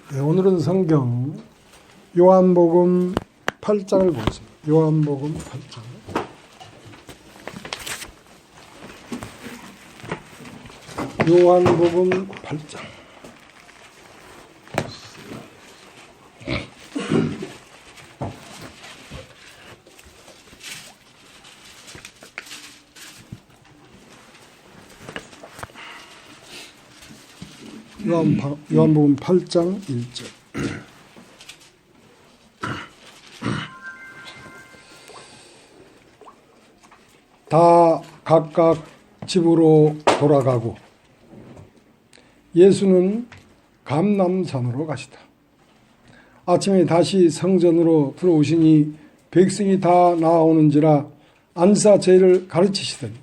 네, 오늘은 성경 요한복음 8장을 보겠습니다. 요한복음 8장. 요한복음 8장. 요한복음 8장 1절. 다 각각 집으로 돌아가고 예수는 감람산으로 가시다. 아침에 다시 성전으로 들어오시니 백성이 다 나아오는지라 앉으사 저희를 가르치시더니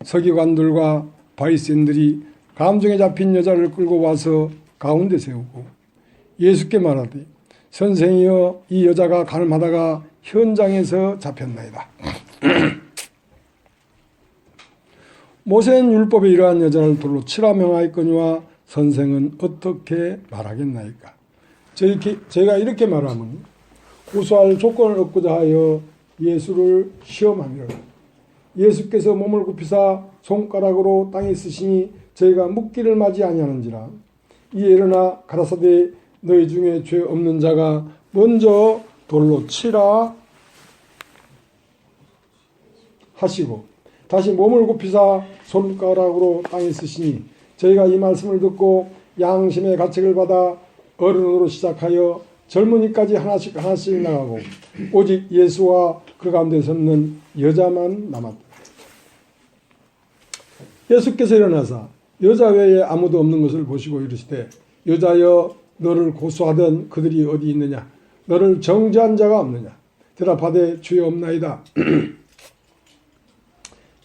서기관들과 바리새인들이 감정에 잡힌 여자를 끌고 와서 가운데 세우고 예수께 말하되 선생이여 이 여자가 가늠하다가 현장에서 잡혔나이다. 모세는 율법에 이러한 여자를 돌로 치라 명하였거니와 선생은 어떻게 말하겠나이까. 저희가 이렇게 말하면 고소할 조건을 얻고자 하여 예수를 시험하미라. 예수께서 몸을 굽히사 손가락으로 땅에 쓰시니 저희가 묻기를 맞이 아니하는지라. 이에 일어나 가라사대 너희 중에 죄 없는 자가 먼저 돌로 치라 하시고 다시 몸을 굽히사 손가락으로 땅에 쓰시니 저희가 이 말씀을 듣고 양심의 가책을 받아 어른으로 시작하여 젊은이까지 하나씩 나가고 오직 예수와 그 가운데 섰는 여자만 남았다. 예수께서 일어나사 여자 외에 아무도 없는 것을 보시고 이르시되 여자여 너를 고소하던 그들이 어디 있느냐? 너를 정죄한 자가 없느냐? 대답하되 주여 없나이다.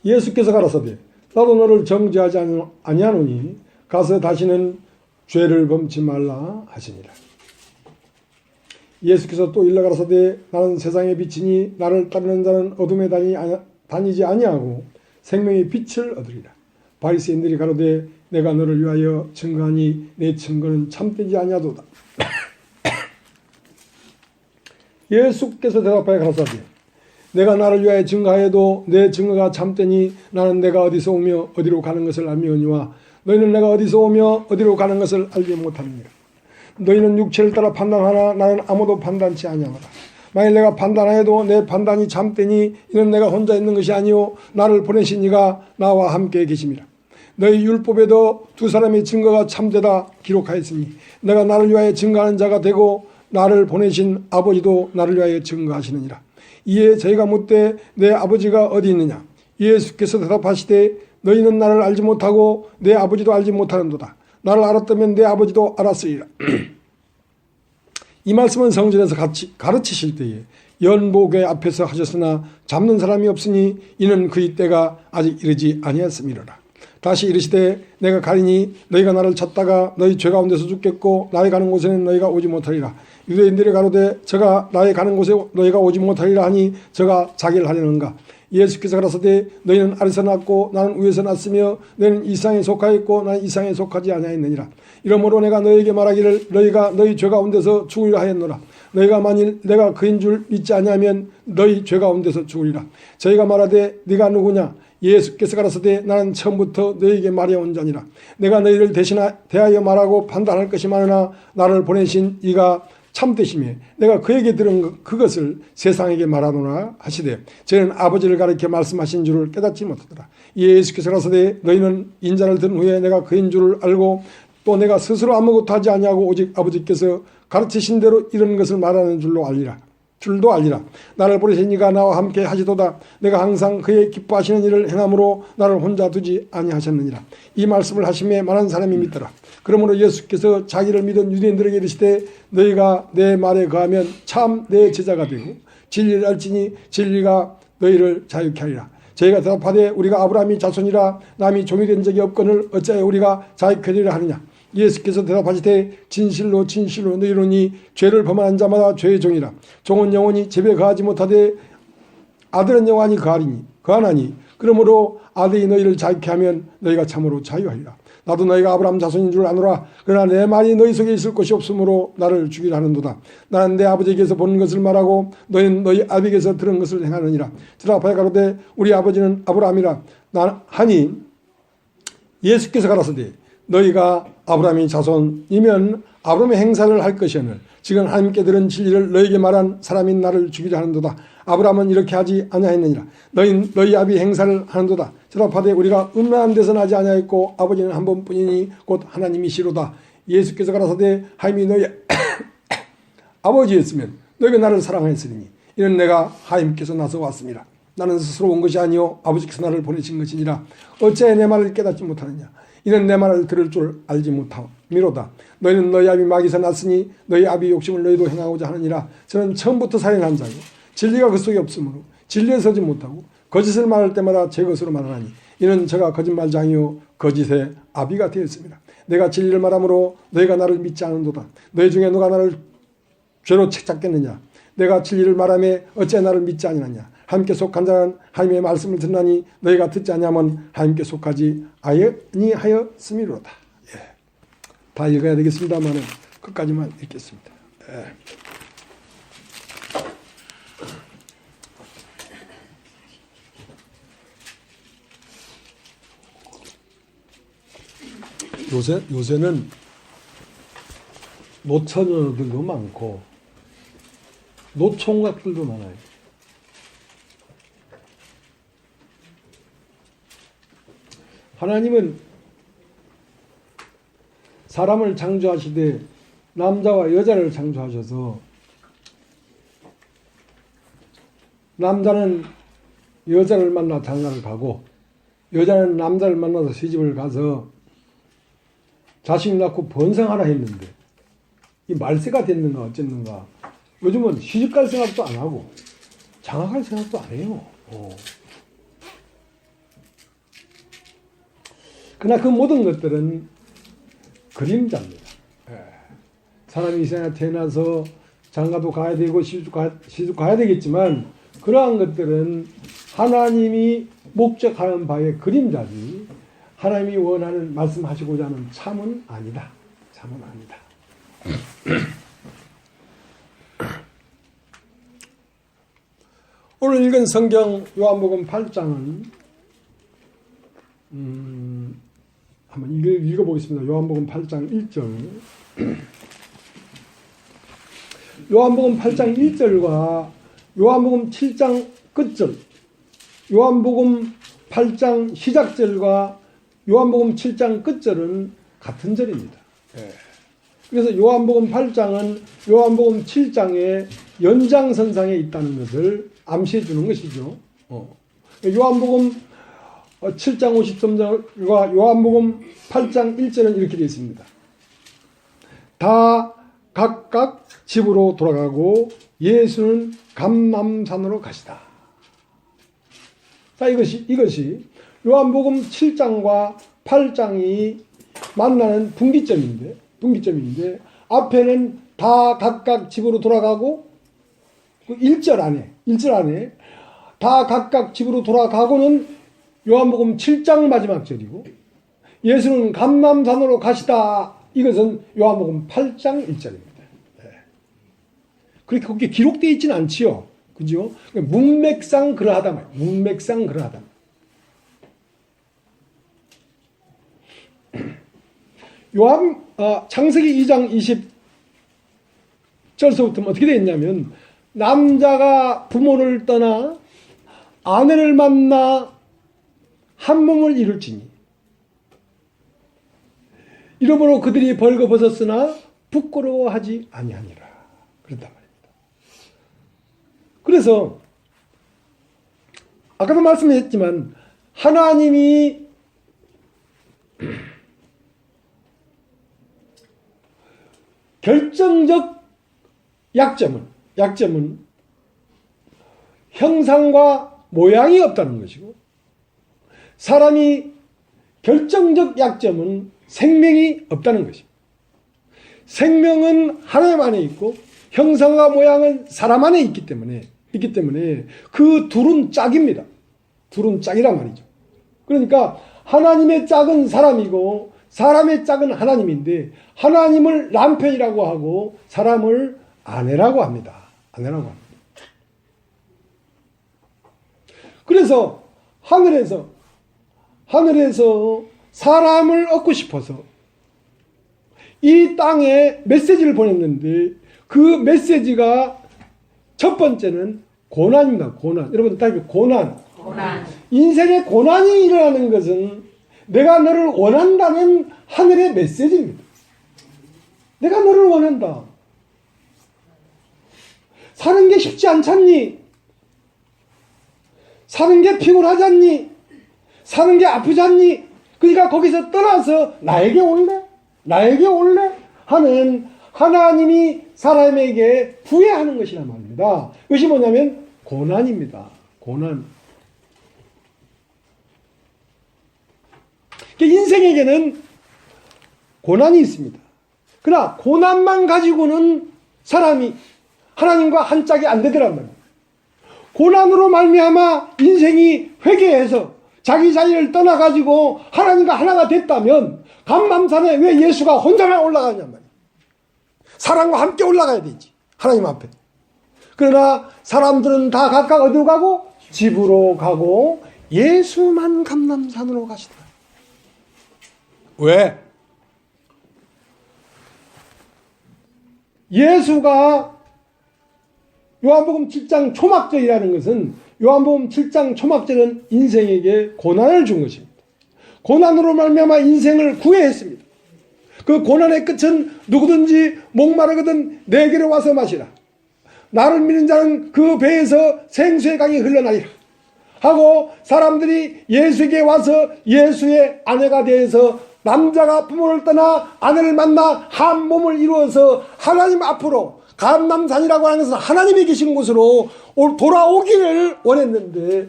예수께서 가라사대 나도 너를 정죄하지 아니하노니 가서 다시는 죄를 범치 말라 하시니라. 예수께서 또 일러 가라사대 나는 세상의 빛이니 나를 따르는 자는 어둠에 다니지 아니하고 생명의 빛을 얻으리라. 바리새인들이 가로되 내가 너를 위하여 증거하니 내 증거는 참되지 아니하도다. 예수께서 대답하여 가라사대 내가 나를 위하여 증거하여도 내 증거가 참되니 나는 내가 어디서 오며 어디로 가는 것을 알미오니와 너희는 내가 어디서 오며 어디로 가는 것을 알지 못하느니라. 너희는 육체를 따라 판단하나 나는 아무도 판단치 아니하노라. 만일 내가 판단하여도 내 판단이 참되니 이는 내가 혼자 있는 것이 아니오 나를 보내신 이가 나와 함께 계심이라. 너희 율법에도 두 사람의 증거가 참되다 기록하였으니 내가 나를 위하여 증거하는 자가 되고 나를 보내신 아버지도 나를 위하여 증거하시느니라. 이에 저희가 묻되 내 아버지가 어디 있느냐? 예수께서 대답하시되 너희는 나를 알지 못하고 내 아버지도 알지 못하는도다. 나를 알았다면 내 아버지도 알았으리라. 이 말씀은 성전에서 가르치실 때에 연복의 앞에서 하셨으나 잡는 사람이 없으니 이는 그의 때가 아직 이르지 아니하였음이로라. 다시 이르시되 내가 가리니 너희가 나를 찾다가 너희 죄 가운데서 죽겠고 나의 가는 곳에는 너희가 오지 못하리라. 유대인들이 가로되 저가 나의 가는 곳에 너희가 오지 못하리라 하니 저가 자기를 하려는가. 예수께서 가라사대 너희는 아래서 났고 나는 위에서 났으며 너희는 이 세상에 속하였고 나는 이 세상에 속하지 아니하였느니라. 이러므로 내가 너희에게 말하기를 너희가 너희 죄 가운데서 죽으리라 하였노라. 너희가 만일 내가 그인 줄 믿지 아니하면 너희 죄 가운데서 죽으리라. 저희가 말하되 네가 누구냐? 예수께서 가라사대 나는 처음부터 너희에게 말해온 자니라. 내가 너희를 대하여 말하고 판단할 것이 많으나 나를 보내신 이가 참되시며 내가 그에게 들은 그것을 세상에게 말하노라 하시되 저희는 아버지를 가리켜 말씀하신 줄을 깨닫지 못하더라. 예수께서 가라사대 너희는 인자를 들은 후에 내가 그인 줄을 알고 또 내가 스스로 아무것도 하지 아니하고 오직 아버지께서 가르치신 대로 이런 것을 말하는 줄도 알리라. 나를 보내신 이가 나와 함께 하시도다. 내가 항상 그의 기뻐하시는 일을 행함으로 나를 혼자 두지 아니하셨느니라. 이 말씀을 하심에 많은 사람이 믿더라. 그러므로 예수께서 자기를 믿은 유대인들에게 이르시되 너희가 내 말에 거하면 참 내 제자가 되고 진리를 알지니 진리가 너희를 자유케 하리라. 저희가 대답하되 우리가 아브라함이 자손이라 남이 종이 된 적이 없거늘 어찌하여 우리가 자유케 되리라 하느냐. 예수께서 대답하시되 진실로 진실로 너희로니 죄를 범하는 자마다 죄의 종이라. 종은 영원히 집에 거하지 못하되 아들은 영원히 거하나니 그러므로 아들이 너희를 자유케 하면 너희가 참으로 자유하리라. 나도 너희가 아브라함 자손인 줄 아노라. 그러나 내 말이 너희 속에 있을 것이 없으므로 나를 죽이려 하는도다. 나는 내 아버지에게서 본 것을 말하고 너희는 너희 아비에게서 들은 것을 행하느니라. 대답하여 가로되 우리 아버지는 아브라함이라 하니 예수께서 가라사대 너희가 아브라함의 자손이면 아브라함의 행사를 할 것이오늘 지금 하나님께 들은 진리를 너희에게 말한 사람인 나를 죽이려 하는도다. 아브라함은 이렇게 하지 아니하였느니라. 너희 아비 행사를 하는도다. 대답하되 우리가 음란한 데서 나지 아니하였고 아버지는 한 번뿐이니 곧 하나님이시로다. 예수께서 가라사대 하나님이 너희 아버지였으면 너희가 나를 사랑하였으리니 이는 내가 하나님께서 나서 왔습니다. 나는 스스로 온 것이 아니요 아버지께서 나를 보내신 것이니라. 어찌하여 내 말을 깨닫지 못하느냐. 이는 내 말을 들을 줄 알지 못함이로다. 너희는 너희 아비 마귀에서 났으니 너희 아비 욕심을 너희도 행하고자 하느니라. 저는 처음부터 살인한 자요 진리가 그 속에 없으므로 진리에 서지 못하고 거짓을 말할 때마다 제 것으로 말하나니 이는 저가 거짓말장이요 거짓의 아비가 되었습니다. 내가 진리를 말하므로 너희가 나를 믿지 않는도다. 너희 중에 누가 나를 죄로 책잡겠느냐. 내가 진리를 말하며 어찌 나를 믿지 아니하느냐. 하나님께 속한 자는 하나님의 말씀을 듣나니 너희가 듣지 아니하면 하나님께 속하지 아니하였음이로다. 예. 다 읽어야 되겠습니다만 끝까지만 읽겠습니다. 예. 요새는 노처녀들도 많고 노총각들도 많아요. 하나님은 사람을 창조하시되 남자와 여자를 창조하셔서 남자는 여자를 만나 장가를 가고 여자는 남자를 만나서 시집을 가서 자식 낳고 번성하라 했는데 이 말세가 됐는가 어쨌는가 요즘은 시집갈 생각도 안 하고 장가갈 생각도 안 해요. 그러나 그 모든 것들은 그림자입니다. 사람이 이 세상에 태어나서 장가도 가야 되고 시집 가야 되겠지만 그러한 것들은 하나님이 목적하는 바의 그림자지 하나님이 원하는 말씀하시고자 하는 참은 아니다. 참은 아니다. 오늘 읽은 성경 요한복음 8장은 한번 읽어보겠습니다. 요한복음 8장 1절. 요한복음 8장 1절과 요한복음 7장 끝절, 요한복음 8장 시작절과 요한복음 7장 끝절은 같은 절입니다. 그래서 요한복음 8장은 요한복음 7장의 연장선상에 있다는 것을 암시해 주는 것이죠. 요한복음 7장 53절과 요한복음 8장 1절은 이렇게 되어 있습니다. 다 각각 집으로 돌아가고 예수는 감람산으로 가시다. 자, 이것이 요한복음 7장과 8장이 만나는 분기점인데 앞에는 다 각각 집으로 돌아가고 1절 안에 다 각각 집으로 돌아가고는 요한복음 7장 마지막 절이고 예수는 감람산으로 가시다. 이것은 요한복음 8장 1절입니다. 그렇게 거기에 기록되어 있지는 않지요. 그죠? 문맥상 그러하다 말이에요. 문맥상 그러하다. 창세기 2장 20절서부터 어떻게 되어 있냐면 남자가 부모를 떠나 아내를 만나 한 몸을 이룰지니 이러므로 그들이 벌거벗었으나 부끄러워하지 아니하니라. 그렇단 말입니다. 그래서 아까도 말씀했지만 하나님이 결정적 약점은 형상과 모양이 없다는 것이고 사람이 결정적 약점은 생명이 없다는 것입니다. 생명은 하나님 안에 있고 형상과 모양은 사람 안에 있기 때문에 그 둘은 짝입니다. 둘은 짝이란 말이죠. 그러니까 하나님의 짝은 사람이고 사람의 짝은 하나님인데 하나님을 남편이라고 하고 사람을 아내라고 합니다. 아내라고 합니다. 그래서 하늘에서 사람을 얻고 싶어서 이 땅에 메시지를 보냈는데 그 메시지가 첫 번째는 고난입니다. 고난. 여러분 다 고난. 인생에 고난이 일어나는 것은 내가 너를 원한다는 하늘의 메시지입니다. 내가 너를 원한다. 사는 게 쉽지 않잖니? 사는 게 피곤하지 않니? 사는 게 아프지 않니? 그러니까 거기서 떠나서 나에게 올래? 나에게 올래? 하는 하나님이 사람에게 부여하는 것이란 말입니다. 이것이 뭐냐면 고난입니다. 고난. 인생에게는 고난이 있습니다. 그러나 고난만 가지고는 사람이 하나님과 한 짝이 안 되더란 말이에요. 고난으로 말미암아 인생이 회개해서 자기 자신을 떠나가지고 하나님과 하나가 됐다면 감람산에 왜 예수가 혼자만 올라가냔 말이에요. 사람과 함께 올라가야 되지. 하나님 앞에. 그러나 사람들은 다 각각 어디로 가고? 집으로 가고 예수만 감람산으로 가시더라. 왜? 예수가 요한복음 7장 초막절이라는 것은 요한복음 7장 초막절은 인생에게 고난을 준 것입니다. 고난으로 말미암아 인생을 구해했습니다. 그 고난의 끝은 누구든지 목마르거든 내게로 와서 마시라. 나를 믿는 자는 그 배에서 생수의 강이 흘러나리라. 하고 사람들이 예수에게 와서 예수의 아내가 되어서 남자가 부모를 떠나 아내를 만나 한 몸을 이루어서 하나님 앞으로 감람산이라고 하는 것은 하나님이 계신 곳으로 돌아오기를 원했는데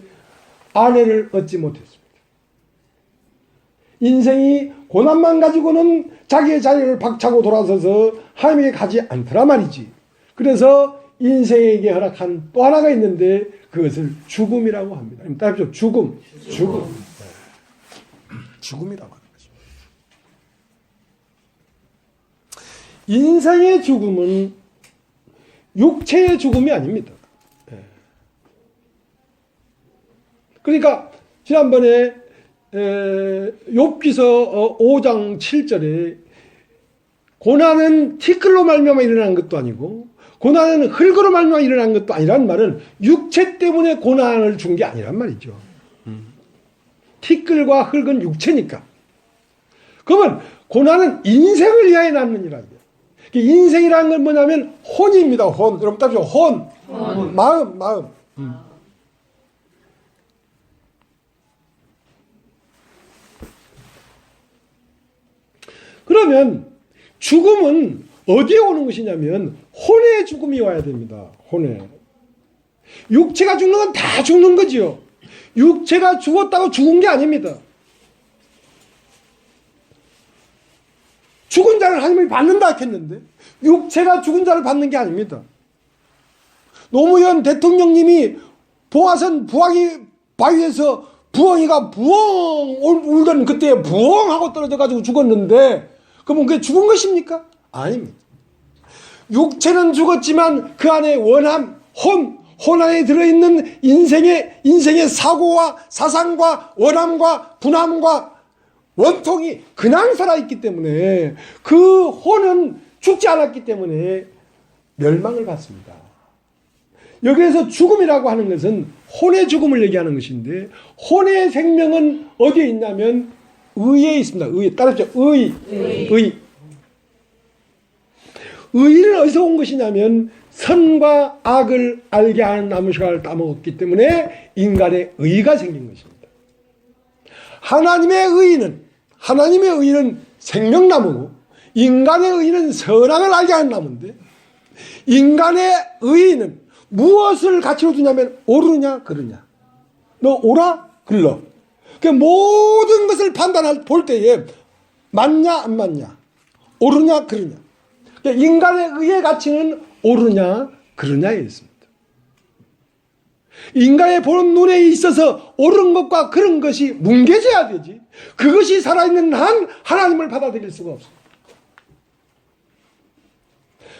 아내를 얻지 못했습니다. 인생이 고난만 가지고는 자기의 자리를 박차고 돌아서서 하나님에게 가지 않더라 말이지. 그래서 인생에게 허락한 또 하나가 있는데 그것을 죽음이라고 합니다. 따라합시다. 죽음. 죽음이라고 합니다. 인생의 죽음은 육체의 죽음이 아닙니다. 그러니까 지난번에 욥기서 5장 7절에 고난은 티끌로 말미암아 일어난 것도 아니고 고난은 흙으로 말미암아 일어난 것도 아니란 말은 육체 때문에 고난을 준 게 아니란 말이죠. 티끌과 흙은 육체니까. 그러면 고난은 인생을 위하여 낳느니라. 인생이라는 건 뭐냐면 혼입니다. 혼. 여러분 따라서 혼. 마음. 그러면 죽음은 어디에 오는 것이냐면 혼의 죽음이 와야 됩니다. 혼에. 육체가 죽는 건 다 죽는 거지요. 육체가 죽었다고 죽은 게 아닙니다. 죽은 자를 하나님이 받는다 했는데 육체가 죽은 자를 받는 게 아닙니다. 노무현 대통령님이 보아선 부엉이 바위에서 부엉이가 부엉 울던 그때 부엉하고 떨어져가지고 죽었는데 그러면 그게 죽은 것입니까? 아닙니다. 육체는 죽었지만 그 안에 원함, 혼 안에 들어있는 인생의 사고와 사상과 원함과 분함과 원통이 그냥 살아있기 때문에 그 혼은 죽지 않았기 때문에 멸망을 받습니다. 여기에서 죽음이라고 하는 것은 혼의 죽음을 얘기하는 것인데 혼의 생명은 어디에 있냐면 의에 있습니다. 의. 따라합시다. 의. 의는 어디서 온 것이냐면 선과 악을 알게 하는 나무씨가를 따먹었기 때문에 인간의 의가 생긴 것입니다. 하나님의 의는 생명나무고 인간의 의는 선악을 알게 하는 나무인데 인간의 의는 무엇을 가치로 두냐면 옳으냐 그르냐. 너 옳아? 글러. 그 모든 것을 볼 때에 맞냐 안 맞냐 옳으냐 그르냐. 인간의 의의 가치는 옳으냐 그르냐에 있습니다. 인간의 보는 눈에 있어서 옳은 것과 그런 것이 뭉개져야 되지. 그것이 살아있는 한 하나님을 받아들일 수가 없어.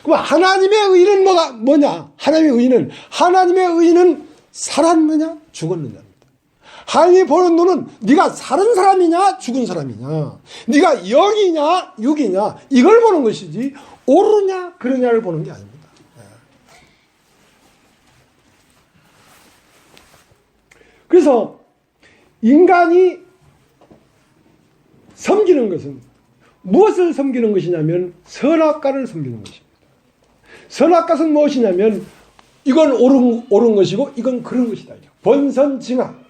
그럼 하나님의 의는 뭐냐? 하나님의 의는 살았느냐 죽었느냐입니다. 하나님이 보는 눈은 네가 살은 사람이냐 죽은 사람이냐, 네가 영이냐 육이냐 이걸 보는 것이지 옳으냐 그러냐를 보는 게 아닙니다. 그래서 인간이 섬기는 것은 무엇을 섬기는 것이냐면 선악과를 섬기는 것입니다. 선악과는 무엇이냐면 이건 옳은 것이고 이건 그런 것이다. 본선징악.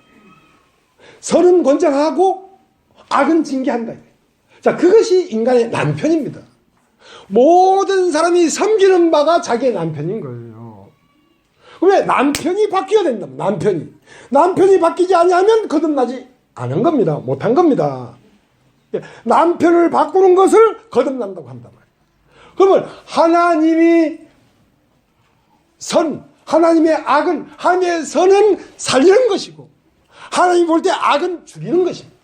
선은 권장하고 악은 징계한다. 자, 그것이 인간의 남편입니다. 모든 사람이 섬기는 바가 자기의 남편인 거예요. 왜? 남편이 바뀌어야 된다. 남편이 바뀌지 아니하면 거듭나지 않은 겁니다. 못한 겁니다. 남편을 바꾸는 것을 거듭난다고 한단 말이에요. 그러면 하나님의 악은, 하나님의 선은 살리는 것이고 하나님이 볼 때 악은 죽이는 것입니다.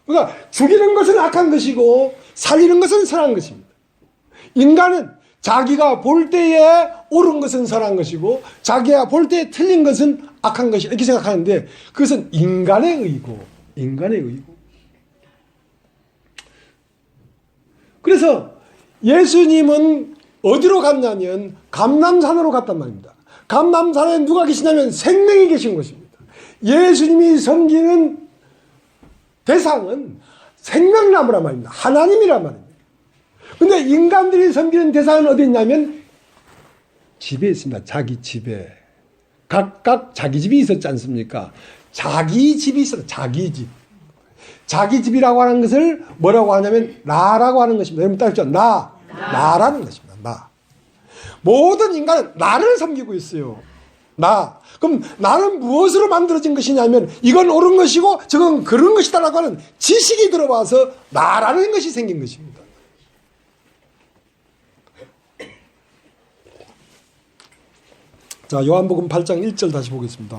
그러니까 죽이는 것은 악한 것이고 살리는 것은 선한 것입니다. 인간은 자기가 볼 때에 옳은 것은 선한 것이고 자기가 볼 때에 틀린 것은 악한 것이다 이렇게 생각하는데 그것은 인간의 의고. 그래서 예수님은 어디로 갔냐면 감람산으로 갔단 말입니다. 감람산에 누가 계시냐면 생명이 계신 것입니다. 예수님이 섬기는 대상은 생명나무란 말입니다. 하나님이란 말입니다. 근데 인간들이 섬기는 대상은 어디 있냐면 집에 있습니다. 자기 집에. 각각 자기 집이 있었지 않습니까? 자기 집이 있어요. 자기 집. 자기 집이라고 하는 것을 뭐라고 하냐면 나라고 하는 것입니다. 여러분 따르죠? 나라는 것입니다. 나. 모든 인간은 나를 섬기고 있어요. 나. 그럼 나는 무엇으로 만들어진 것이냐면 이건 옳은 것이고 저건 그런 것이다라고 하는 지식이 들어와서 나라는 것이 생긴 것입니다. 자, 요한복음 8장 1절 다시 보겠습니다.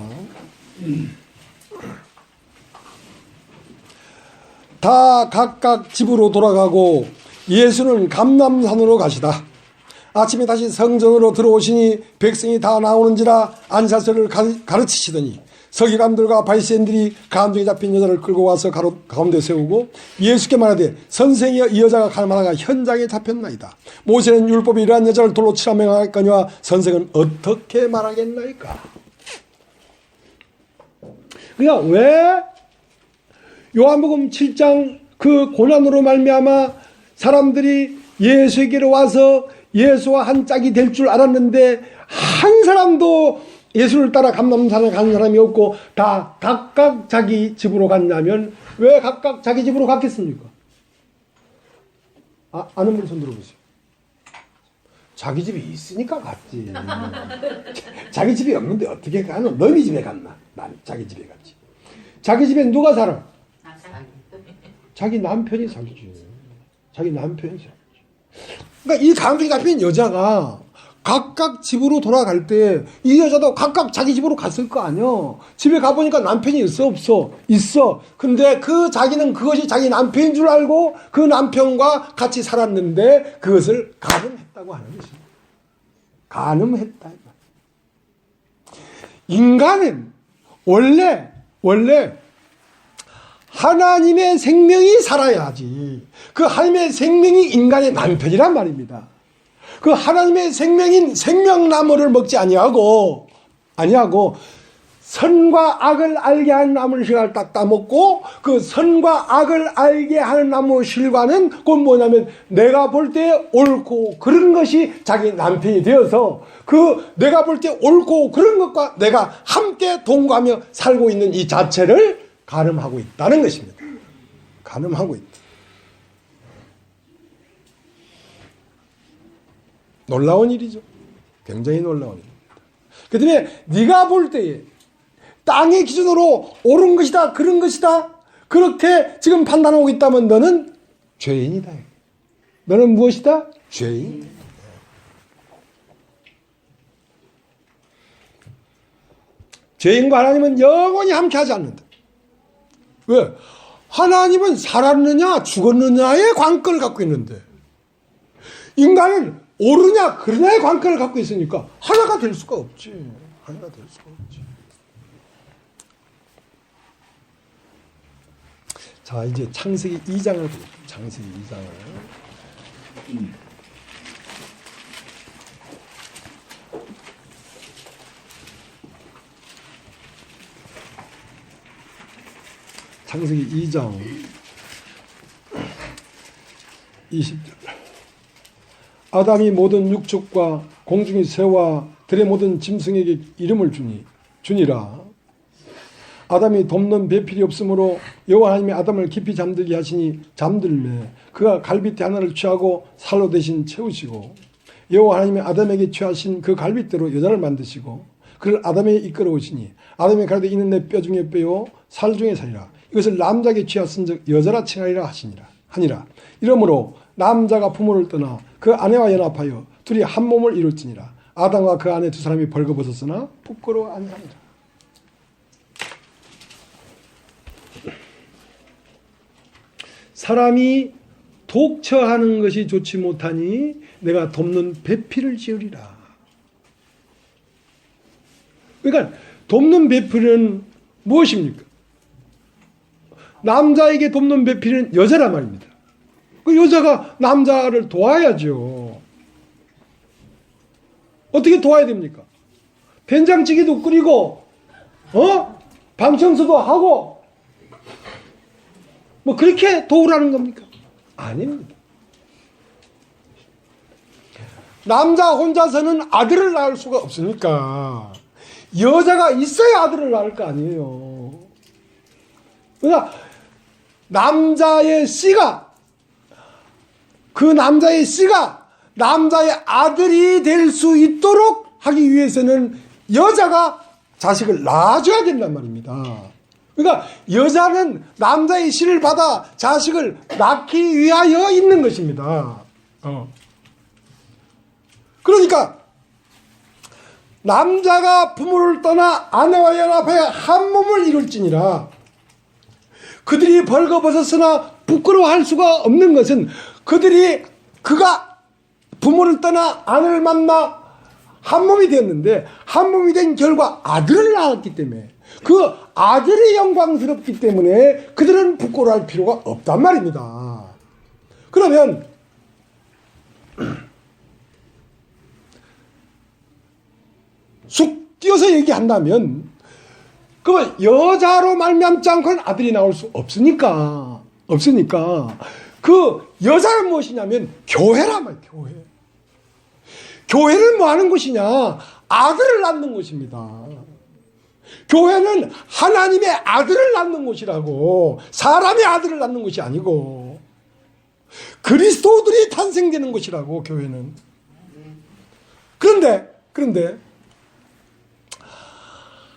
다 각각 집으로 돌아가고 예수는 감람산으로 가시다. 아침에 다시 성전으로 들어오시니 백성이 다 나오는지라 안사설을 가르치시더니 서기관들과 바리새인들이 가운데 잡힌 여자를 끌고 와서 가운데 세우고 예수께 말하되 선생이여 이 여자가 갈 만하가 현장에 잡혔나이다. 모세는 율법이 이러한 여자를 돌로 치라 명하였거니와 선생은 어떻게 말하겠나이까. 그러니까 왜 요한복음 7장 그 고난으로 말미암아 사람들이 예수에게로 와서 예수와 한 짝이 될 줄 알았는데 한 사람도 예수를 따라 감람산에 가는 사람이 없고 다 각각 자기 집으로 갔냐면 왜 각각 자기 집으로 갔겠습니까? 아는 분 손 들어보세요. 자기 집이 있으니까 갔지. 자기 집이 없는데 어떻게 가노? 너희 집에 갔나? 난 자기 집에 갔지. 자기 집에 누가 살아? 자기 남편이 살지. 자기 남편이 살지. 그러니까 이 가운데 잡힌 여자가 각각 집으로 돌아갈 때 이 여자도 각각 자기 집으로 갔을 거 아니야. 집에 가보니까 남편이 있어 없어? 있어. 근데 자기는 그것이 자기 남편인 줄 알고 그 남편과 같이 살았는데 그것을 간음했다고 하는 것입니다. 간음했다. 인간은 원래 하나님의 생명이 살아야지. 그 하나님의 생명이 인간의 남편이란 말입니다. 그 하나님의 생명인 생명나무를 먹지 아니하고 선과 악을 알게 하는 나무 실과를 딱 따먹고 그 선과 악을 알게 하는 나무 실과는 그건 뭐냐면 내가 볼 때 옳고 그런 것이 자기 남편이 되어서 그 내가 볼 때 옳고 그런 것과 내가 함께 동거하며 살고 있는 이 자체를 간음하고 있다는 것입니다. 간음하고 있다. 놀라운 일이죠. 굉장히 놀라운 일입니다. 그 때문에 네가 볼 때에 땅의 기준으로 옳은 것이다, 그런 것이다, 그렇게 지금 판단하고 있다면 너는 죄인이다. 너는 무엇이다? 죄인. 죄인과 하나님은 영원히 함께하지 않는다. 왜? 하나님은 살았느냐 죽었느냐의 관건을 갖고 있는데 인간은 옳으냐 그르냐의 관건을 갖고 있으니까 하나가 될 수가 없지. 하나가 될 수가 없지. 자, 이제 창세기 2장을 보겠습니다. 창세기 2장을. 창세기 2장 20절. 아담이 모든 육축과 공중의 새와 들의 모든 짐승에게 이름을 주니라. 아담이 돕는 배필이 없으므로 여호와 하나님이 아담을 깊이 잠들게 하시니 잠들매 그가 갈빗대 하나를 취하고 살로 대신 채우시고 여호와 하나님이 아담에게 취하신 그 갈빗대로 여자를 만드시고 그를 아담에게 이끌어 오시니 아담이 가로되 이는 내 뼈 중에 뼈요 살 중에 살이라. 이것을 남자에게 취하신즉 여자라 칭하리라 하니라. 이러므로 남자가 부모를 떠나 그 아내와 연합하여 둘이 한 몸을 이룰지니라. 아담과 그 아내 두 사람이 벌거벗었으나 부끄러워 아니하니라. 사람이 독처하는 것이 좋지 못하니 내가 돕는 배필을 지으리라. 그러니까 돕는 배필은 무엇입니까? 남자에게 돕는 배필은 여자란 말입니다. 그 여자가 남자를 도와야죠. 어떻게 도와야 됩니까? 된장찌개도 끓이고, 방 청소도 하고, 뭐 그렇게 도우라는 겁니까? 아닙니다. 남자 혼자서는 아들을 낳을 수가 없으니까 여자가 있어야 아들을 낳을 거 아니에요. 그러니까 남자의 씨가 남자의 아들이 될 수 있도록 하기 위해서는 여자가 자식을 낳아줘야 된단 말입니다. 그러니까 여자는 남자의 씨를 받아 자식을 낳기 위하여 있는 것입니다. 그러니까 남자가 부모를 떠나 아내와 연합하여 한 몸을 이룰지니라. 그들이 벌거벗었으나 부끄러워할 수가 없는 것은 그가 부모를 떠나 아내를 만나 한 몸이 되었는데 한 몸이 된 결과 아들을 낳았기 때문에 그 아들이 영광스럽기 때문에 그들은 부끄러워할 필요가 없단 말입니다. 그러면 쑥 띄어서 얘기한다면 그 여자로 말미암지 않고는 아들이 나올 수 없으니까 그 여자는 무엇이냐면 교회란 말이에요. 교회. 교회는 뭐 하는 곳이냐? 아들을 낳는 곳입니다. 교회는 하나님의 아들을 낳는 곳이라고. 사람의 아들을 낳는 곳이 아니고 그리스도들이 탄생되는 곳이라고. 교회는. 그런데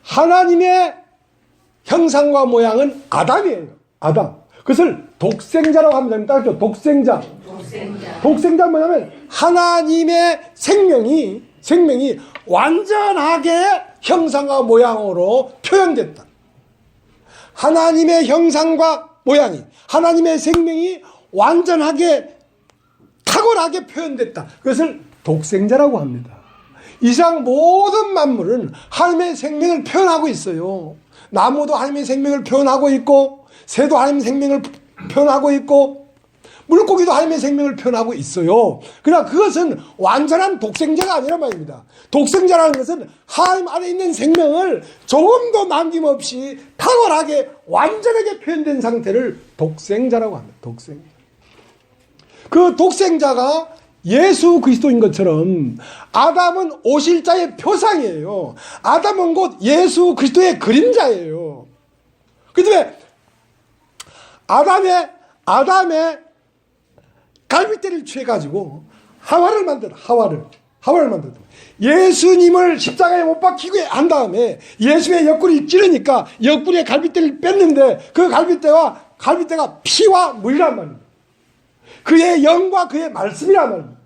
하나님의 형상과 모양은 아담이에요. 아담. 그것을 독생자라고 하면 됩니다. 독생자. 독생자 뭐냐면 하나님의 생명이 완전하게 형상과 모양으로 표현됐다. 하나님의 형상과 모양이, 하나님의 생명이 완전하게 탁월하게 표현됐다. 그것을 독생자라고 합니다. 이상 모든 만물은 하나님의 생명을 표현하고 있어요. 나무도 하나님의 생명을 표현하고 있고, 새도 하나님의 생명을 표현하고 있고, 물고기도 하나님의 생명을 표현하고 있어요. 그러나 그것은 완전한 독생자가 아니란 말입니다. 독생자라는 것은 하나님 안에 있는 생명을 조금도 남김없이 탁월하게 완전하게 표현된 상태를 독생자라고 합니다. 독생자. 그 독생자가 예수 그리스도인 것처럼 아담은 오실 자의 표상이에요. 아담은 곧 예수 그리스도의 그림자예요. 그 다음에 아담의 갈빗대를 취해가지고 하와를 만들어. 하와를 만들어. 예수님을 십자가에 못 박히게 한 다음에 예수의 옆구리를 찌르니까 옆구리에 갈빗대를 뺐는데 그 갈빗대가 피와 물이란 말입니다. 그의 영과 그의 말씀이란 말입니다.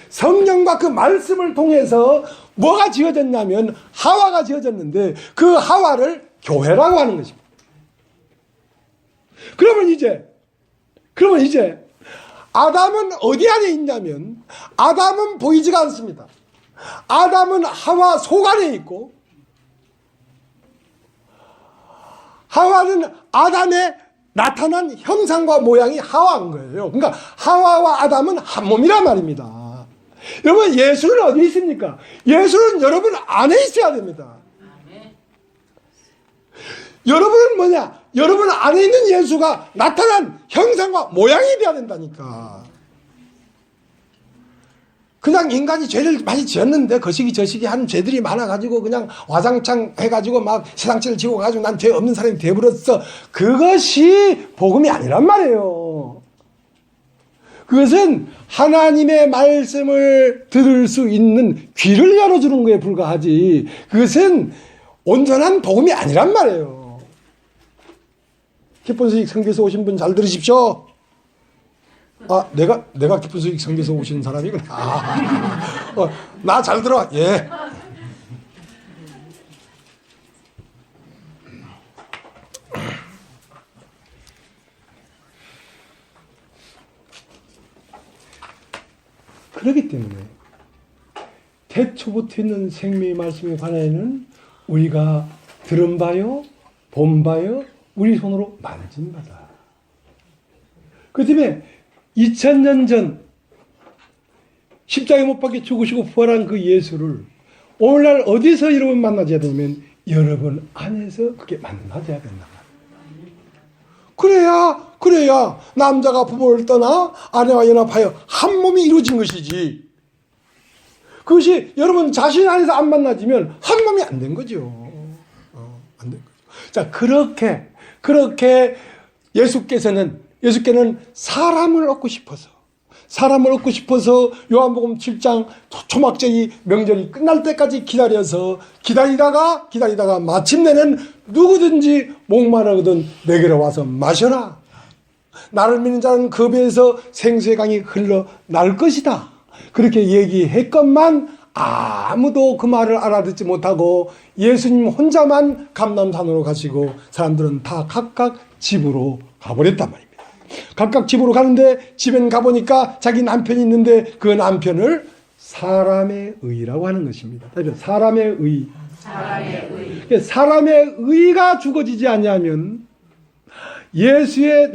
성령과 그 말씀을 통해서 뭐가 지어졌냐면 하와가 지어졌는데 그 하와를 교회라고 하는 것입니다. 그러면 이제 아담은 어디 안에 있냐면 아담은 보이지가 않습니다. 아담은 하와 속 안에 있고 하와는 아담의 나타난 형상과 모양이 하와인 거예요. 그러니까 하와와 아담은 한 몸이란 말입니다. 여러분, 예수는 어디 있습니까? 예수는 여러분 안에 있어야 됩니다. 여러분은 뭐냐? 여러분 안에 있는 예수가 나타난 형상과 모양이 돼야 된다니까. 그냥 인간이 죄를 많이 지었는데 거시기 저시기 하는 죄들이 많아가지고 그냥 와장창 해가지고 막 세상죄를 지고 가지고 난 죄 없는 사람이 되어버렸어. 그것이 복음이 아니란 말이에요. 그것은 하나님의 말씀을 들을 수 있는 귀를 열어주는 거에 불과하지 그것은 온전한 복음이 아니란 말이에요. 기쁜 소식 선교에서 오신 분 잘 들으십시오. 아, 내가 기쁜 소식 선교에서 오신 사람이구나. 나 잘 들어. 예. 그렇기 때문에 태초부터 있는 생명의 말씀에 관하여는 우리가 들은 바요, 본 바요, 우리 손으로 만진 바다. 그 때문에 2000년 전 십자가에 못 박혀 죽으시고 부활한 그 예수를 오늘날 어디서 여러분 만나줘야 되냐면 여러분 안에서 그게 만나줘야 된다. 그래야 남자가 부모를 떠나 아내와 연합하여 한 몸이 이루어진 것이지. 그것이 여러분 자신 안에서 안 만나지면 한 몸이 안 된 거죠. 안 된 거죠. 자, 그렇게 예수께는 사람을 얻고 싶어서 요한복음 7장 초막절이 명절이 끝날 때까지 기다리다가 마침내는 누구든지 목마르거든 내게로 와서 마셔라. 나를 믿는 자는 그 배에서 생수의 강이 흘러날 것이다. 그렇게 얘기했건만 아무도 그 말을 알아듣지 못하고 예수님 혼자만 감람산으로 가시고 사람들은 다 각각 집으로 가버렸단 말입니다. 각각 집으로 가는데 집엔 가보니까 자기 남편이 있는데 그 남편을 사람의 의라고 하는 것입니다. 사람의 의. 사람의 의가 죽어지지 않냐면 예수의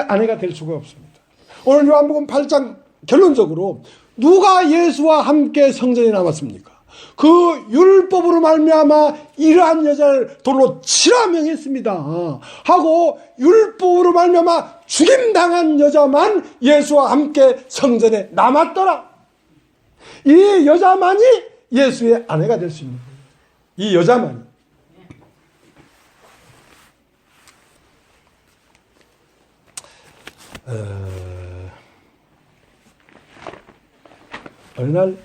아내가 될 수가 없습니다. 오늘 요한복음 8장 결론적으로 누가 예수와 함께 성전에 남았습니까? 그 율법으로 말미암아 이러한 여자를 돌로 치라 명했습니다. 하고 율법으로 말미암아 죽임당한 여자만 예수와 함께 성전에 남았더라. 이 여자만이 예수의 아내가 될 수 있는 거예요. 이 여자만이. 어느 날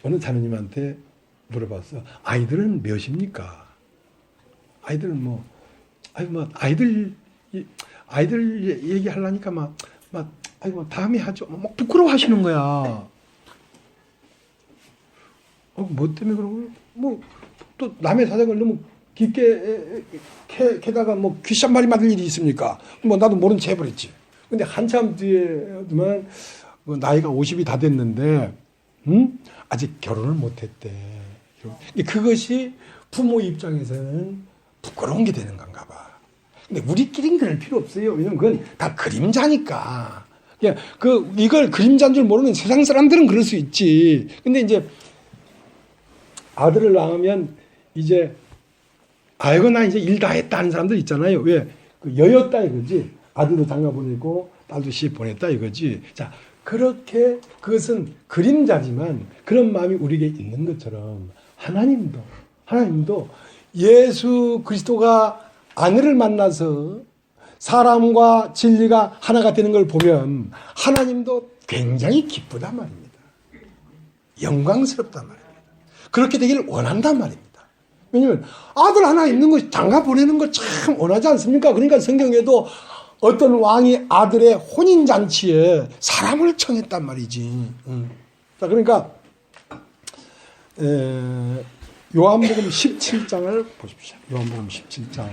어느 자매님한테 물어봤어. 아이들은 몇입니까? 아이들은 아이들 얘기하려니까 다음에 하죠. 막 부끄러워하시는 거야. 뭐 때문에 그런 거야? 또 남의 사정을 너무 깊게 캐다가 귓산말이 맞을 일이 있습니까? 나도 모른 채 해버렸지. 근데 한참 뒤에만 나이가 50이 다 됐는데, 아직 결혼을 못했대. 그것이 부모 입장에서는 부끄러운 게 되는 건가 봐. 근데 우리끼리는 그럴 필요 없어요. 왜냐면 그건 다 그림자니까. 이걸 그림자인 줄 모르는 세상 사람들은 그럴 수 있지. 근데 이제 아들을 낳으면 이제 아이고 나 이제 일 다 했다 하는 사람들 있잖아요. 왜? 여였다 이거지. 아들도 장가 보내고 딸도 시집 보냈다 이거지. 자, 그렇게 그것은 그림자지만 그런 마음이 우리에게 있는 것처럼 하나님도 예수 그리스도가 아내를 만나서 사람과 진리가 하나가 되는 걸 보면 하나님도 굉장히 기쁘단 말입니다. 영광스럽단 말입니다. 그렇게 되기를 원한단 말입니다. 왜냐하면 아들 하나 있는 거 장가 보내는 거 참 원하지 않습니까? 그러니까 성경에도 어떤 왕이 아들의 혼인잔치에 사람을 청했단 말이지. 자, 그러니까 요한복음 17장을 보십시오. 요한복음 17장.